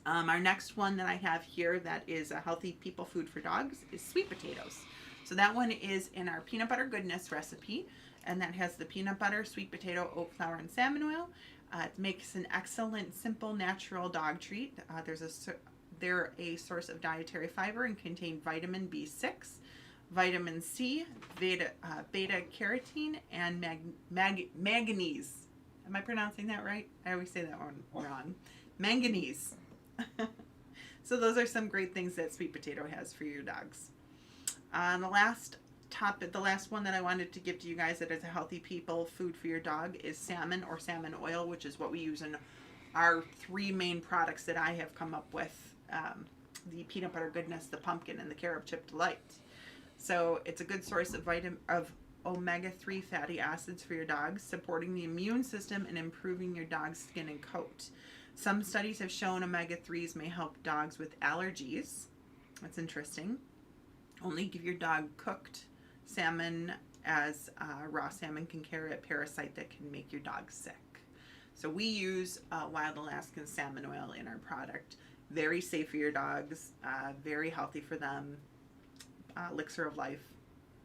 Our next one that I have here that is a healthy people food for dogs is sweet potatoes. So that one is in our peanut butter goodness recipe. And that has the peanut butter, sweet potato, oat flour, and salmon oil. It makes an excellent, simple, natural dog treat. They're a source of dietary fiber and contain vitamin B6, vitamin C, beta carotene, and manganese. Am I pronouncing that right? I always say that one wrong. Manganese. So those are some great things that sweet potato has for your dogs. The last one that I wanted to give to you guys that is a healthy people food for your dog is salmon or salmon oil, which is what we use in our 3 main products that I have come up with. The peanut butter goodness, the pumpkin, and the carob chip delight. So it's a good source of omega-3 fatty acids for your dogs, supporting the immune system and improving your dog's skin and coat. Some studies have shown omega-3s may help dogs with allergies. That's interesting. Only give your dog cooked salmon, as raw salmon can carry a parasite that can make your dog sick. So we use wild Alaskan salmon oil in our product. Very safe for your dogs, very healthy for them. Elixir of life.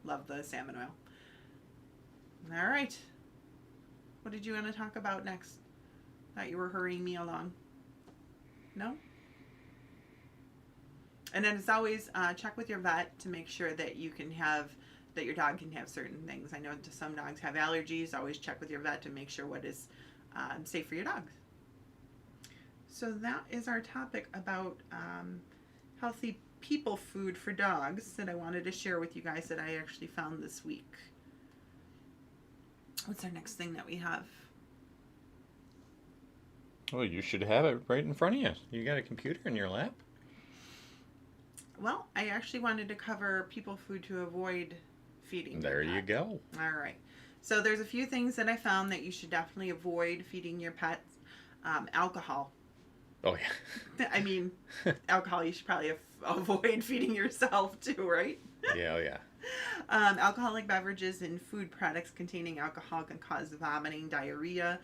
Love the salmon oil. All right. What did you want to talk about next? Thought you were hurrying me along. No? And then as always, check with your vet to make sure that your dog can have certain things. I know some dogs have allergies. Always check with your vet to make sure what is safe for your dog. So that is our topic about healthy people food for dogs that I wanted to share with you guys that I actually found this week. What's our next thing that we have? Well, you should have it right in front of you. You got a computer in your lap? Well, I actually wanted to cover people food to avoid feeding. There you go. All right. So there's a few things that I found that you should definitely avoid feeding your pets. Alcohol. Oh, yeah. I mean, alcohol you should probably avoid feeding yourself too, right? Yeah, oh, yeah. Alcoholic beverages and food products containing alcohol can cause vomiting, diarrhea,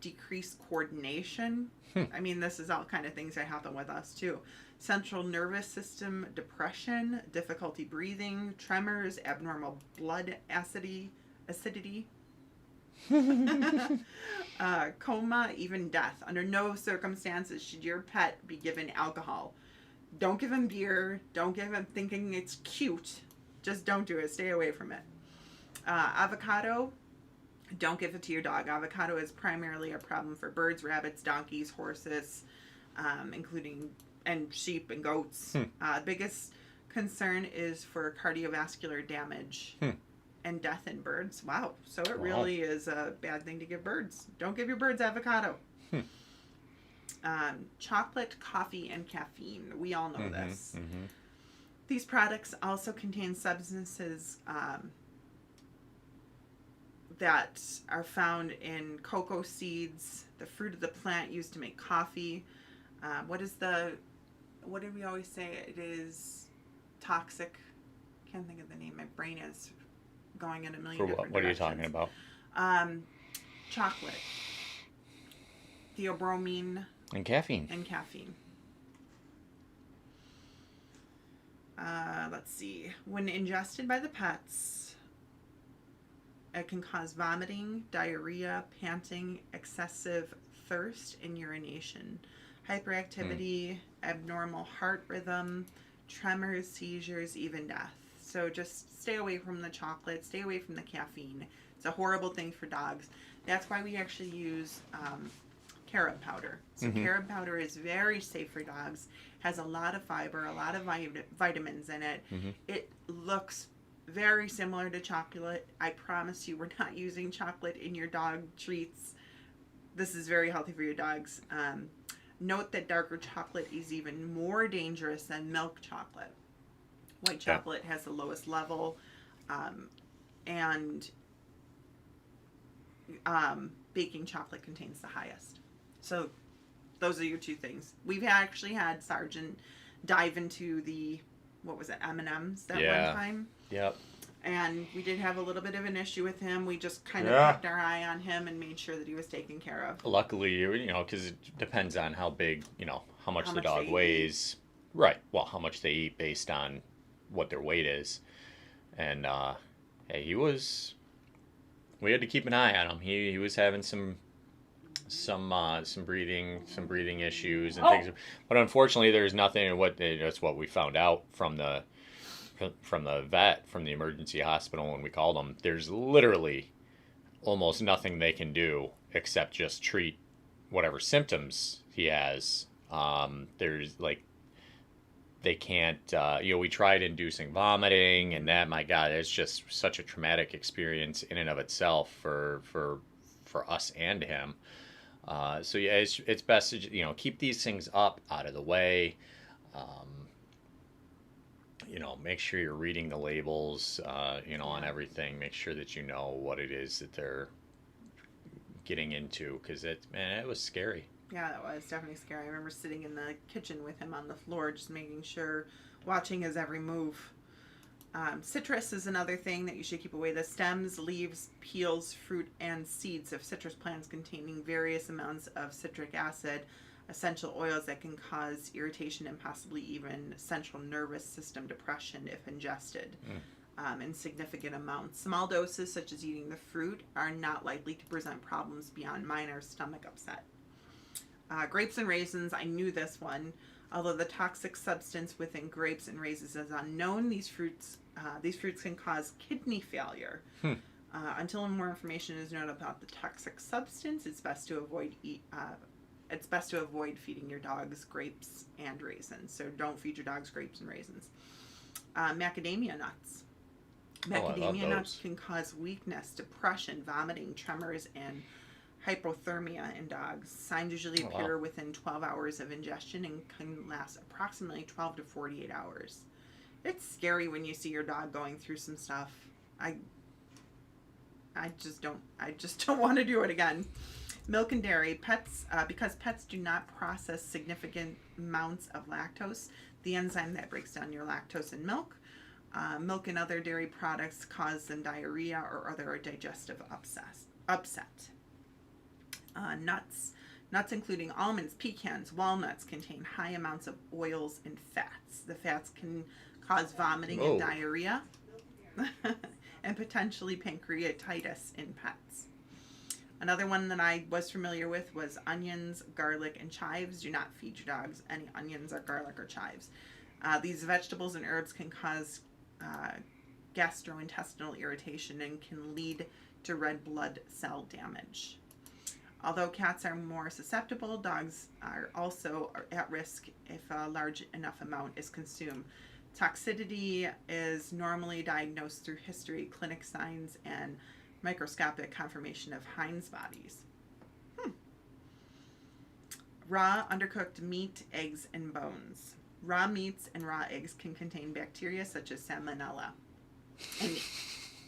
decreased coordination. I mean, this is all kind of things that happen with us too. Central nervous system depression, difficulty breathing, tremors, abnormal blood acidity, coma, even death. Under no circumstances should your pet be given alcohol. Don't give him beer. Don't give him thinking it's cute. Just don't do it. Stay away from it. Avocado, don't give it to your dog. Avocado is primarily a problem for birds, rabbits, donkeys, horses, including and sheep and goats. Biggest concern is for cardiovascular damage and death in birds. Wow. So it really is a bad thing to give birds. Don't give your birds avocado. Chocolate, coffee, and caffeine. We all know this. Mm-hmm. These products also contain substances that are found in cocoa seeds, the fruit of the plant used to make coffee. What did we always say? It is toxic. Can't think of the name. My brain is going in a million different what directions. are you talking about? Chocolate. Theobromine, And caffeine. and caffeine. Let's see. When ingested by the pets, it can cause vomiting, diarrhea, panting, excessive thirst, and urination, hyperactivity, abnormal heart rhythm, tremors, seizures, even death. So just stay away from the chocolate, stay away from the caffeine. It's a horrible thing for dogs. That's why we actually use carob powder. So carob powder is very safe for dogs, has a lot of fiber, a lot of vitamins in it. It looks very similar to chocolate. I promise you, we're not using chocolate in your dog treats. This is very healthy for your dogs. Note that darker chocolate is even more dangerous than milk chocolate. White chocolate has the lowest level, and baking chocolate contains the highest. So those are your two things. We've actually had Sargent dive into the, what was it, M&Ms that one time. Yep. And we did have a little bit of an issue with him. We just kind of kept our eye on him and made sure that he was taken care of. Luckily, you know, because it depends on how big, you know, how much the dog weighs. Right. Well, how much they eat based on what their weight is. And hey, we had to keep an eye on him. He was having some breathing issues and things. But unfortunately, there's nothing. That's what we found out from the vet, from the emergency hospital when we called them. There's literally almost nothing they can do except just treat whatever symptoms he has. There's like, they can't, we tried inducing vomiting, and that, my God, it's just such a traumatic experience in and of itself for us and him. So yeah, it's best to, keep these things up out of the way. Make sure you're reading the labels, on everything. Make sure that you know what it is that they're getting into, because it was scary. Yeah, that was definitely scary. I remember sitting in the kitchen with him on the floor, just making sure, watching his every move. Citrus is another thing that you should keep away. The stems, leaves, peels, fruit, and seeds of citrus plants containing various amounts of citric acid, essential oils that can cause irritation and possibly even central nervous system depression if ingested in significant amounts. Small doses, such as eating the fruit, are not likely to present problems beyond minor stomach upset. Grapes and raisins, I knew this one. Although the toxic substance within grapes and raisins is unknown, these fruits can cause kidney failure. Until more information is known about the toxic substance, it's best to avoid feeding your dogs grapes and raisins. So don't feed your dogs grapes and raisins. Macadamia nuts. Macadamia nuts can cause weakness, depression, vomiting, tremors, and hypothermia in dogs. Signs usually appear within 12 hours of ingestion and can last approximately 12 to 48 hours. It's scary when you see your dog going through some stuff. I just don't want to do it again. Milk and dairy. Pets, because pets do not process significant amounts of lactose, the enzyme that breaks down your lactose in milk. Milk and other dairy products cause them diarrhea or other digestive upset. Nuts including almonds, pecans, walnuts contain high amounts of oils and fats. The fats can cause vomiting and diarrhea and potentially pancreatitis in pets. Another one that I was familiar with was onions, garlic, and chives. Do not feed your dogs any onions or garlic or chives. These vegetables and herbs can cause gastrointestinal irritation and can lead to red blood cell damage. Although cats are more susceptible, dogs are also at risk if a large enough amount is consumed. Toxicity is normally diagnosed through history, clinic signs, and microscopic confirmation of Heinz bodies. Raw, undercooked meat, eggs, and bones. Raw meats and raw eggs can contain bacteria such as salmonella. And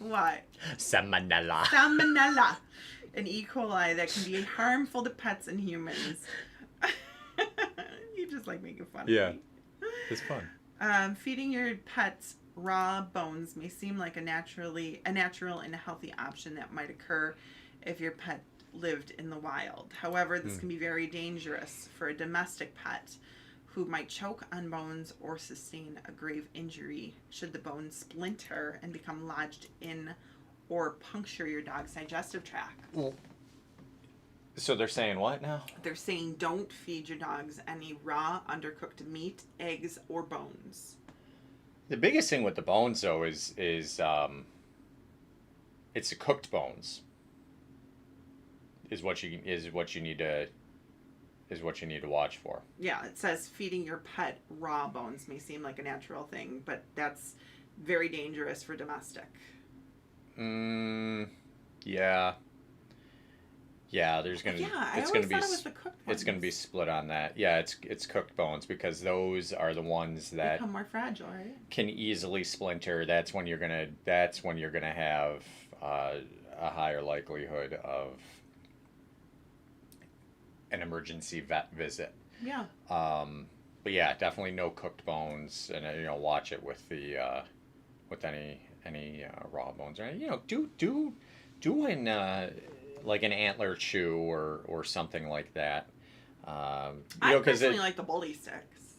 what? Salmonella. An E. coli that can be harmful to pets and humans. You just like making fun of me. Yeah, it's fun. Feeding your pets raw bones may seem like a natural and a healthy option that might occur if your pet lived in the wild. However, this can be very dangerous for a domestic pet who might choke on bones or sustain a grave injury should the bones splinter and become lodged in or puncture your dog's digestive tract. So they're saying what now? They're saying don't feed your dogs any raw, undercooked meat, eggs, or bones. The biggest thing with the bones, though, is it's the cooked bones. Is what you need to watch for. Yeah, it says feeding your pet raw bones may seem like a natural thing, but that's very dangerous for domestic. Yeah. Yeah, I it's always gonna be thought it was the cooked ones. it's gonna be split on that. Yeah, it's cooked bones because those are the ones that become more fragile, right? can easily splinter. That's when you're gonna have a higher likelihood of an emergency vet visit. Yeah. But yeah, definitely no cooked bones, and watch it with the with any raw bones, right? Do an like an antler chew or something like that. I personally like the bully sticks.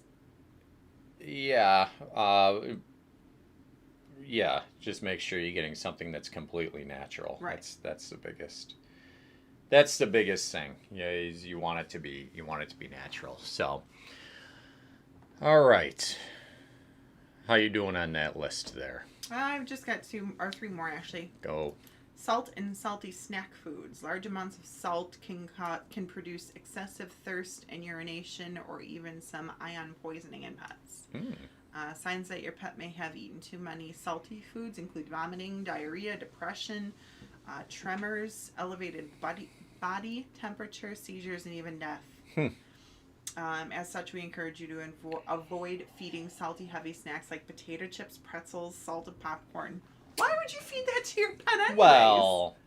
Yeah. Yeah, just make sure you're getting something that's completely natural. Right. That's the biggest. That's the biggest thing. Yeah, is you want it to be natural. So, all right. How you doing on that list there? I've just got 2 or 3 more actually. Go. Salt and salty snack foods. Large amounts of salt can produce excessive thirst and urination, or even some ion poisoning in pets. Signs that your pet may have eaten too many salty foods include vomiting, diarrhea, depression, tremors, elevated body temperature, seizures, and even death. As such, we encourage you to avoid feeding salty, heavy snacks like potato chips, pretzels, salted popcorn. Why would you feed that to your pet anyways? Well,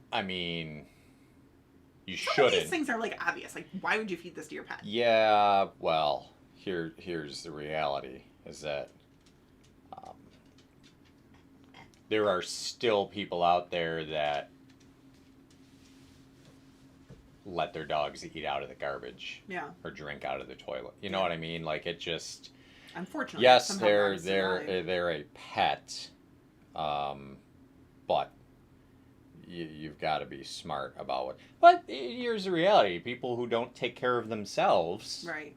I mean, you Some of shouldn't. these things are like obvious. Like, why would you feed this to your pet? Yeah, well, here's the reality: is that there are still people out there that let their dogs eat out of the garbage, Yeah. or drink out of the toilet. You know what I mean? Like, it just. Unfortunately, Yes, somehow they're dogs survive. a pet, but you've got to be smart about it. But here's the reality: people who don't take care of themselves. Right.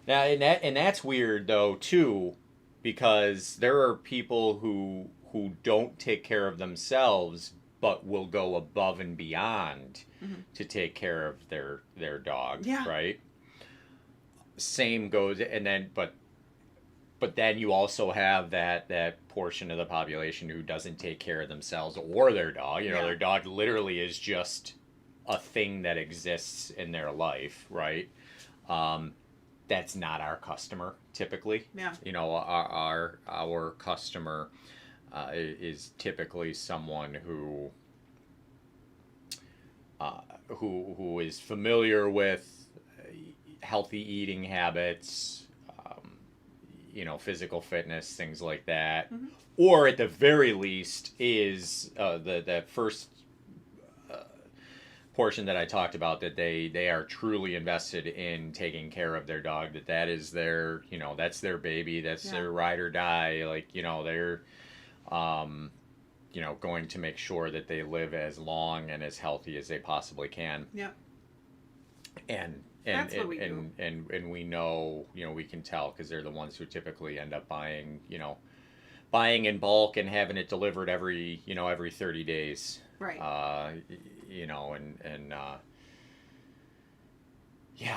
Now, and that's weird though too, because there are people who don't take care of themselves, but will go above and beyond to take care of their dog. Yeah. Right. Same goes, and then but then you also have that portion of the population who doesn't take care of themselves or their dog. Their dog literally is just a thing that exists in their life, right? That's not our customer typically. Yeah. Our customer is typically someone who is familiar with healthy eating habits, physical fitness, things like that, or at the very least is the first portion that I talked about, that they are truly invested in taking care of their dog, that is their, that's their baby, that's their ride or die, they're going to make sure that they live as long and as healthy as they possibly can. Yep. And That's what we do. And we know, we can tell because they're the ones who typically end up buying in bulk and having it delivered every 30 days. Right.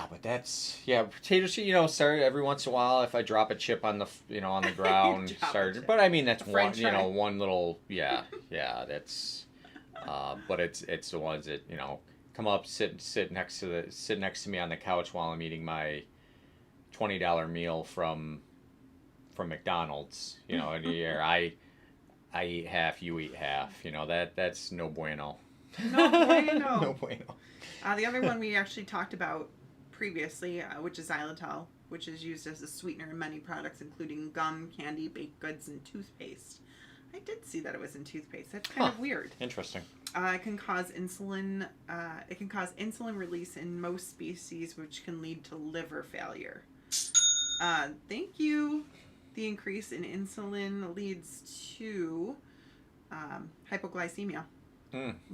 But that's, potatoes, start every once in a while if I drop a chip on the, on the ground, but I mean, that's one, one little, that's, but it's the ones that, come up, sit next to me on the couch while I'm eating my $20 meal from McDonald's. And I eat half, you eat half. That's no bueno. No bueno. No bueno. The other one we actually talked about previously, which is xylitol, which is used as a sweetener in many products, including gum, candy, baked goods, and toothpaste. I did see that it was in toothpaste. That's kind of weird. Interesting. It can cause insulin. It can cause insulin release in most species, which can lead to liver failure. Thank you. The increase in insulin leads to hypoglycemia,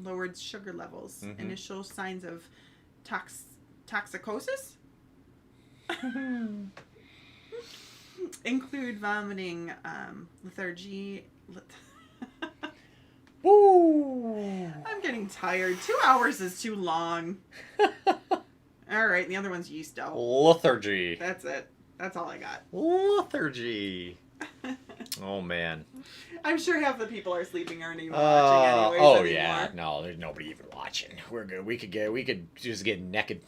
lowered sugar levels, initial signs of toxicosis. Include vomiting, lethargy. Woo! I'm getting tired. 2 hours is too long. All right, and the other one's yeast out. Lethargy. That's it. That's all I got. Lethargy. Oh man. I'm sure half the people are sleeping or not even watching anyways anymore. Yeah. No, there's nobody even watching. We're good. We could just get naked.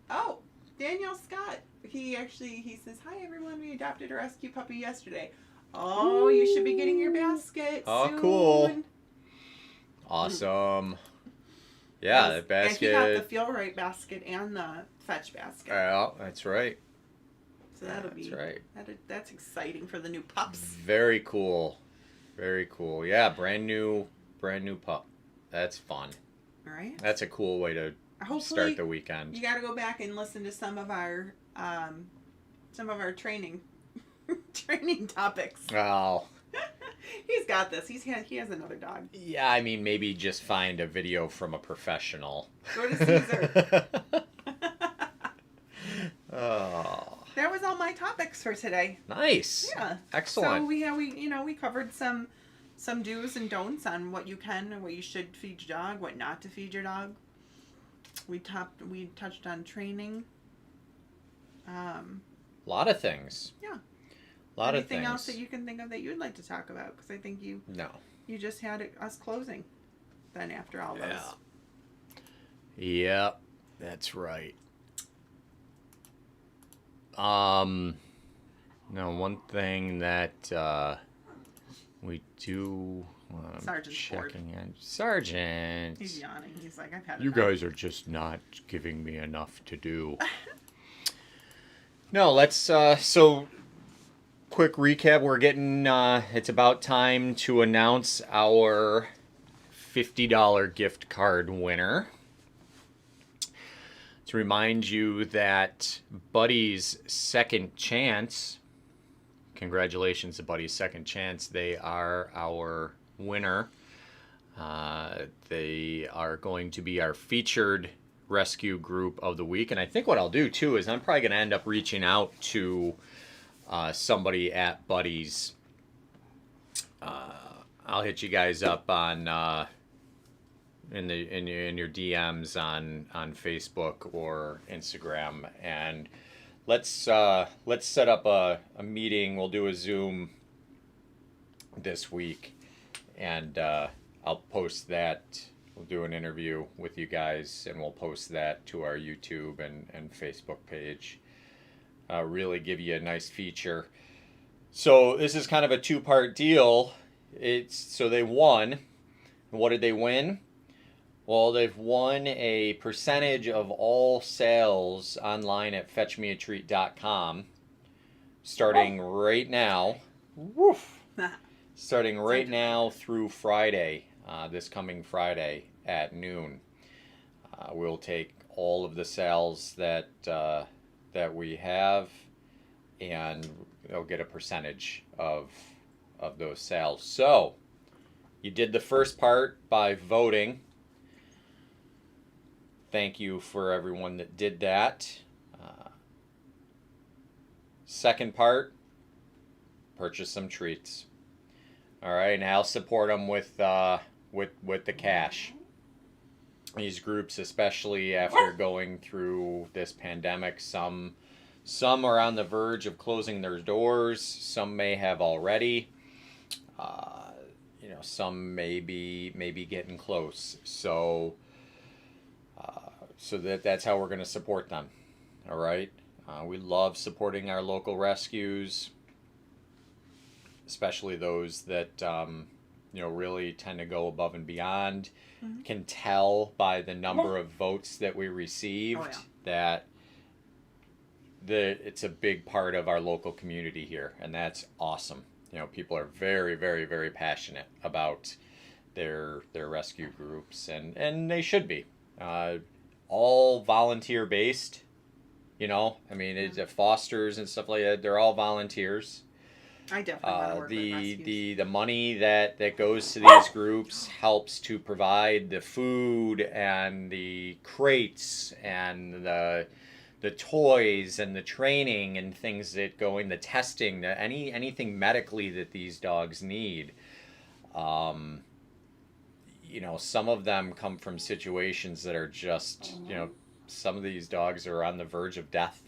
Oh, Daniel Scott. He says, "Hi everyone. We adopted a rescue puppy yesterday. Oh, you should be getting your basket soon." Cool. Awesome. Yeah, that basket. And he got the Feel Right basket and the Fetch basket. Yeah, that's right. So that'll be. That's right. That's exciting for the new pups. Very cool. Very cool. Yeah, brand new pup. That's fun. All right. That's a cool way to Hopefully, start the weekend. You got to go back and listen to some of our training topics. Oh. He's got this. He has another dog. Yeah, I mean, maybe just find a video from a professional. Go to Caesar. Oh. That was all my topics for today. Nice. Yeah. Excellent. So we covered some do's and don'ts on what you can and what you should feed your dog, what not to feed your dog. We touched on training. A lot of things. Yeah. A lot of Anything things. else that you can think of that you'd like to talk about? Because I think you just had us closing. Then after all those. Yep, that's right. No, one thing that we do. Sergeant's checking in. Sergeant. He's yawning. He's like, I've had You enough. guys are just not giving me enough to do. No, let's. So, quick recap. We're getting. It's about time to announce our $50 gift card winner. To remind you that Buddy's Second Chance. Congratulations to Buddy's Second Chance. They are our winner. They are going to be our featured rescue group of the week. And I think what I'll do too is I'm probably going to end up reaching out to somebody at Buddy's. I'll hit you guys up on in your DMs on Facebook or Instagram, and let's set up a meeting. We'll do a Zoom this week, and I'll post that. We'll do an interview with you guys, and we'll post that to our YouTube and Facebook page. Really give you a nice feature. So this is kind of a two-part deal. So they won. What did they win? Well, they've won a percentage of all sales online at fetchmeatreat.com starting right now. Woof. Starting right now through Friday, this coming Friday at noon. We'll take all of the sales that we have, and they'll get a percentage of those sales. So, you did the first part by voting. Thank you for everyone that did that. Second part, purchase some treats. All right, and I'll support them with the cash. These groups, especially after going through this pandemic, some are on the verge of closing their doors. Some may have already. Some may be getting close. So that's how we're going to support them. All right. We love supporting our local rescues, especially those that really tend to go above and beyond. Mm-hmm. Can tell by the number of votes that we received that it's a big part of our local community here, and that's awesome. people are very, very, very passionate about their rescue groups, and they should be. All volunteer based. I mean, it's fosters and stuff like that. They're all volunteers. I definitely want to work with rescues. The money that goes to these groups helps to provide the food and the crates and the toys and the training and things that go in the testing, anything medically that these dogs need. Some of them come from situations that are just, some of these dogs are on the verge of death.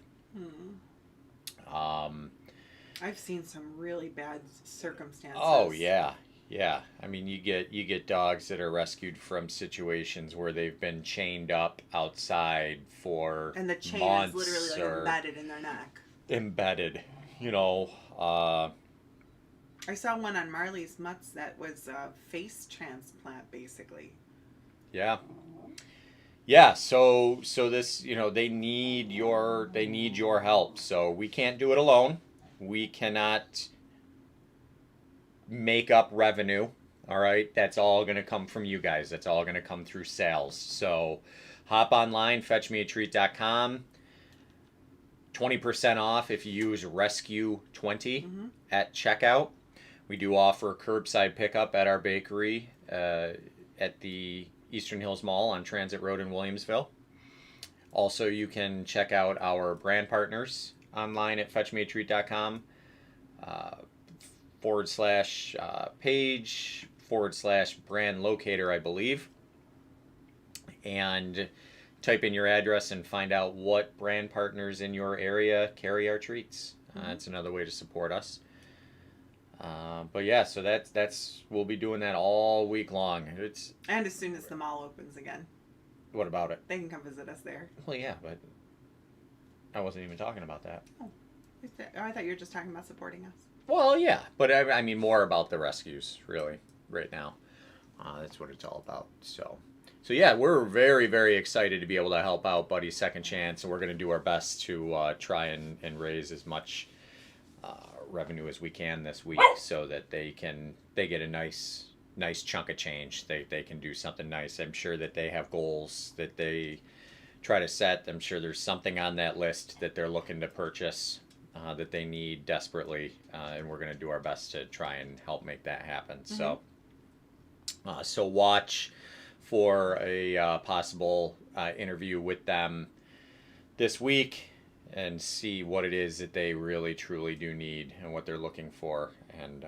I've seen some really bad circumstances. Oh yeah. I mean, you get dogs that are rescued from situations where they've been chained up outside for and the chain months, is literally like embedded in their neck. Embedded, I saw one on Marley's Mutts that was a face transplant, basically. Yeah. So this, they need your help. So we can't do it alone. We cannot make up revenue. All right, that's all going to come from you guys. That's all going to come through sales. So hop online, fetchmeatreat.com. 20% off if you use Rescue20 at checkout. We do offer curbside pickup at our bakery at the Eastern Hills Mall on Transit Road in Williamsville. Also, you can check out our brand partners online at fetchmeatreat.com /page/brand locator, I believe. And type in your address and find out what brand partners in your area carry our treats. That's another way to support us. But yeah, so that's we'll be doing that all week long. And as soon as the mall opens again. What about it? They can come visit us there. Well, yeah, but I wasn't even talking about that. Oh, I thought you were just talking about supporting us. Well, yeah, but I mean more about the rescues, really, right now. That's what it's all about. So yeah, we're very, very excited to be able to help out Buddy's Second Chance, and we're going to do our best to try and raise as much revenue as we can this week, so that they get a nice chunk of change. They can do something nice. I'm sure that they have goals that they try to set. I'm sure there's something on that list that they're looking to purchase that they need desperately, and we're going to do our best to try and help make that happen. So watch for a possible interview with them this week and see what it is that they really truly do need and what they're looking for, and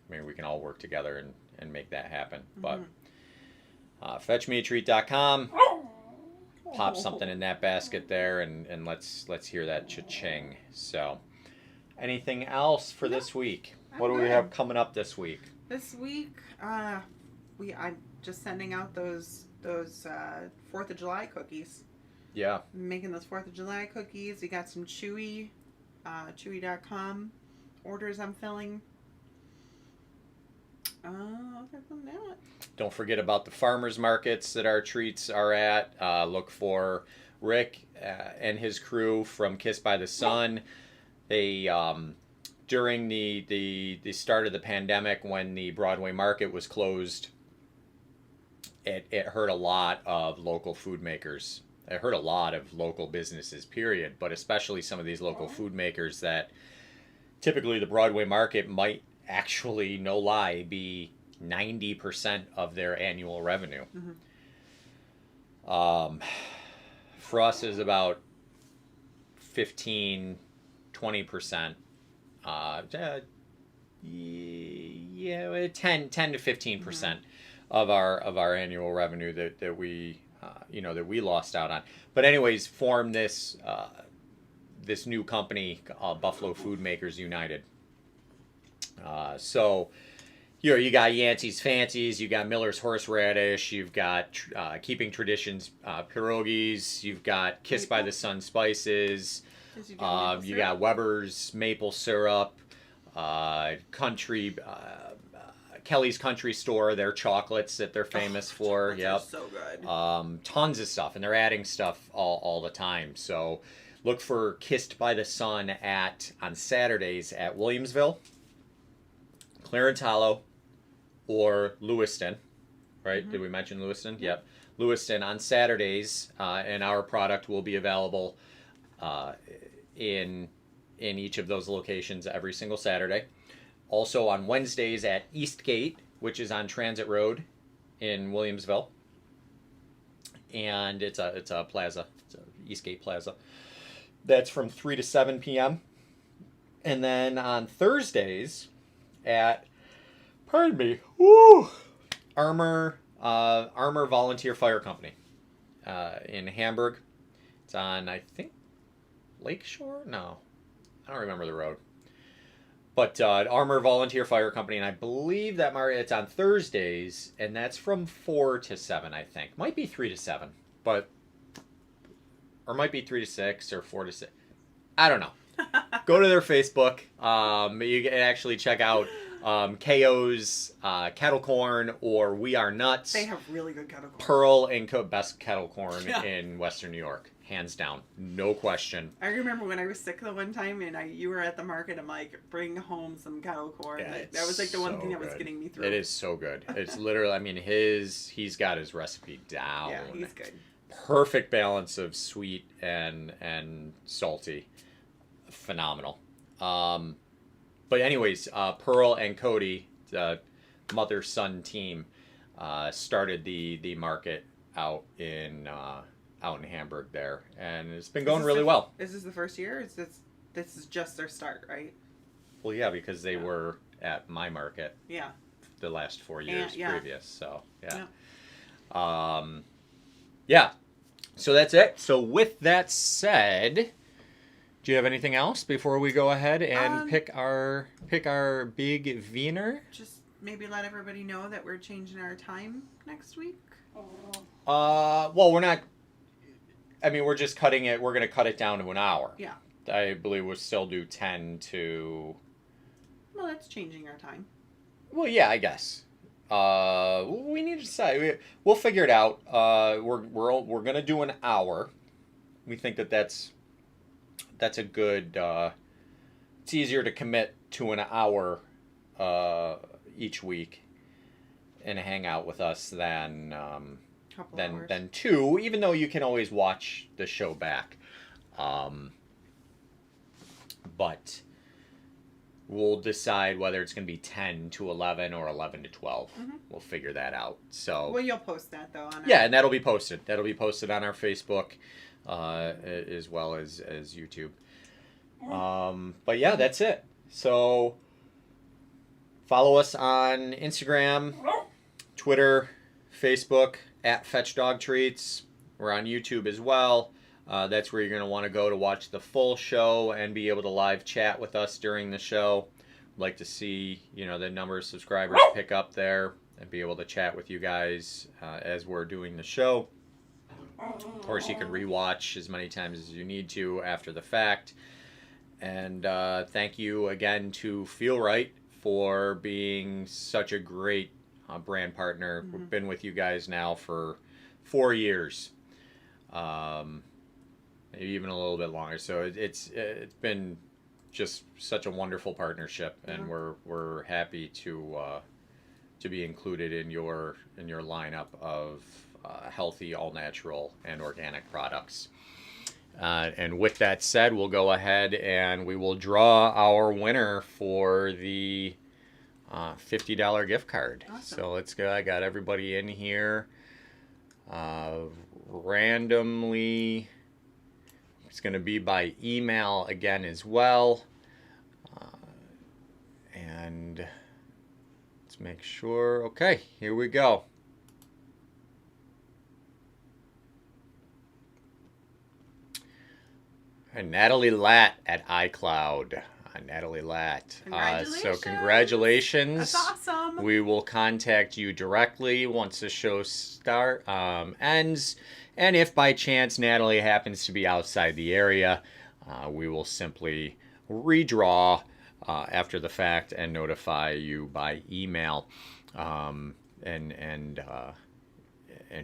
maybe we can all work together and make that happen. But fetchmeatreat.com, pop something in that basket there, and let's hear that cha-ching. So anything else for this week? What do we have coming up this week? This week, I'm just sending out those 4th of July cookies. Yeah. I'm making those 4th of July cookies. We got some Chewy, Chewy.com orders I'm filling. Other than that. Don't forget about the farmers markets that our treats are at. Look for Rick and his crew from Kiss by the Sun. They during the start of the pandemic, when the Broadway market was closed, it hurt a lot of local food makers. It hurt a lot of local businesses, period, but especially some of these local food makers that typically the Broadway market might actually, no lie, be 90% of their annual revenue. For us is about 15-20%. 10 to 15% of our annual revenue that we that we lost out on. But anyways, form this new company, Buffalo Food Makers United. So here you got Yancey's Fancies, you got Miller's Horseradish, you've got Keeping Traditions pierogies, you've got Kiss by the Sun spices, you got Weber's maple syrup, Country Kelly's Country Store, their chocolates that they're famous for. Yep. So good. Tons of stuff, and they're adding stuff all the time. So look for Kissed by the Sun on Saturdays at Williamsville. Clarence Hollow or Lewiston, right? Did we mention Lewiston? Yep. Lewiston on Saturdays, and our product will be available in each of those locations every single Saturday. Also on Wednesdays at Eastgate, which is on Transit Road in Williamsville, and it's a plaza, it's a Eastgate Plaza. That's from 3 to 7 p.m. And then on Thursdays at, pardon me, Armor Volunteer Fire Company in Hamburg. It's on, I think, Lakeshore? No, I don't remember the road. But Armor Volunteer Fire Company, and I believe that it's on Thursdays, and that's from 4 to 7, I think. Might be 3 to 7, but, or might be 3 to 6 or 4 to 6. I don't know. Go to their Facebook. You can actually check out KO's kettle corn or We Are Nuts. They have really good kettle corn. Pearl and Co. Best kettle corn in Western New York. Hands down. No question. I remember when I was sick the one time and you were at the market, I'm like, bring home some kettle corn. Yeah, Like, that was like the one so thing that was good. getting me through. It is so good. It's literally, I mean, he's got his recipe down. Yeah, he's good. Perfect balance of sweet and salty. Phenomenal. But anyways, Pearl and Cody, the mother-son team, started the market out in Hamburg there, and it's been going really well. Is this the first year? This is just their start, right? Well, yeah, because they were at my market Yeah. the last 4 years yeah. previous. So yeah. Yeah. So that's it. So with that said, do you have anything else before we go ahead and pick our big Wiener? Just maybe let everybody know that we're changing our time next week. Well, we're not. I mean, we're just cutting it. We're going to cut it down to an hour. Yeah. I believe we'll still do 10 to. Well, that's changing our time. Well, yeah, I guess. We need to decide. We'll figure it out. We're going to do an hour. We think that's a good. It's easier to commit to an hour each week and hang out with us than than 2. Even though you can always watch the show back, but we'll decide whether it's going to be 10 to 11 or 11 to 12. We'll figure that out. So. Well, you'll post that though. Yeah, and that'll be posted. That'll be posted on our Facebook. As well as YouTube. But yeah, that's it. So follow us on Instagram, Twitter, Facebook at Fetch Dog Treats. We're on YouTube as well. That's where you're going to want to go to watch the full show and be able to live chat with us during the show. I'd like to see, the number of subscribers pick up there and be able to chat with you guys as we're doing the show. Of course, you can rewatch as many times as you need to after the fact. And thank you again to Feel Right for being such a great brand partner. We've been with you guys now for 4 years, maybe even a little bit longer. So it's been just such a wonderful partnership, and we're happy to be included in your lineup of healthy, all-natural, and organic products. And with that said, we'll go ahead and we will draw our winner for the $50 gift card. Awesome. So let's go. I got everybody in here. Randomly, it's going to be by email again as well. And let's make sure. Okay, here we go. And Natalie Latt at iCloud. Natalie Latt. So congratulations. That's awesome. We will contact you directly once the show ends. And if by chance Natalie happens to be outside the area, we will simply redraw after the fact and notify you by email, and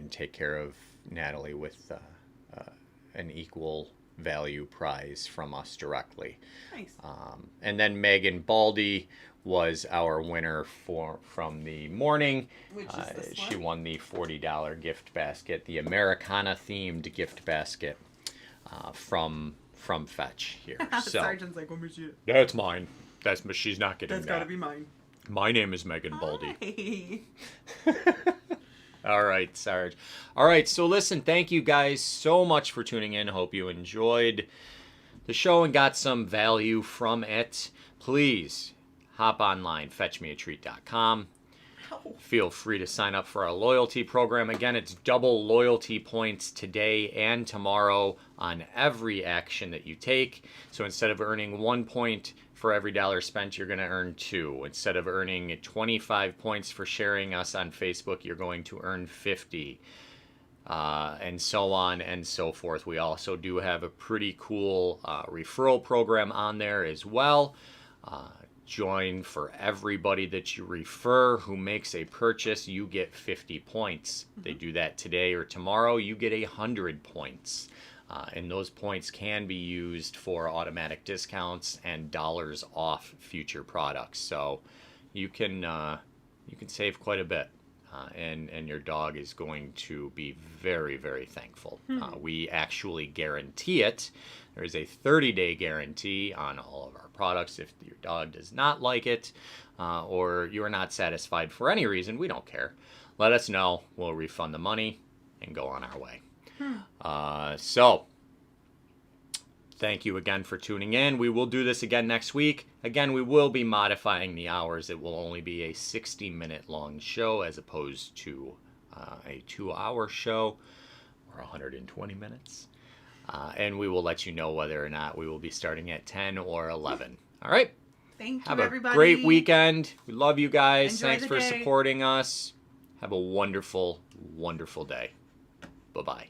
take care of Natalie with an equal value prize from us directly. Nice. And then Megan Baldy was our winner from the morning. Which is this She one? won the $40 gift basket, the Americana themed gift basket from Fetch here. So Sergeant's like, let me see it. that's mine. She's not getting That's that. gotta be mine. My name is Megan Baldy. Hi. All right, Sarge. All right, so listen, thank you guys so much for tuning in. Hope you enjoyed the show and got some value from it. Please hop online, fetchmeatreat.com. Ow. Feel free to sign up for our loyalty program. Again, it's double loyalty points today and tomorrow on every action that you take. So instead of earning 1 point for every dollar spent, you're going to earn 2. Instead of earning 25 points for sharing us on Facebook, you're going to earn 50. And so on and so forth. We also do have a pretty cool referral program on there as well. Join for everybody that you refer who makes a purchase, you get 50 points. They do that today or tomorrow, you get 100 points. And those points can be used for automatic discounts and dollars off future products. So you can save quite a bit. And your dog is going to be very, very thankful. We actually guarantee it. There is a 30-day guarantee on all of our products. If your dog does not like it or you are not satisfied for any reason, we don't care. Let us know. We'll refund the money and go on our way. So, thank you again for tuning in. We will do this again next week. Again, we will be modifying the hours. It will only be a 60-minute long show as opposed to a 2-hour show or 120 minutes. And we will let you know whether or not we will be starting at 10 or 11. All right? Thank you, Have everybody. a great weekend. We love you guys. Enjoy Thanks the for day. supporting us. Have a wonderful, wonderful day. Bye-bye.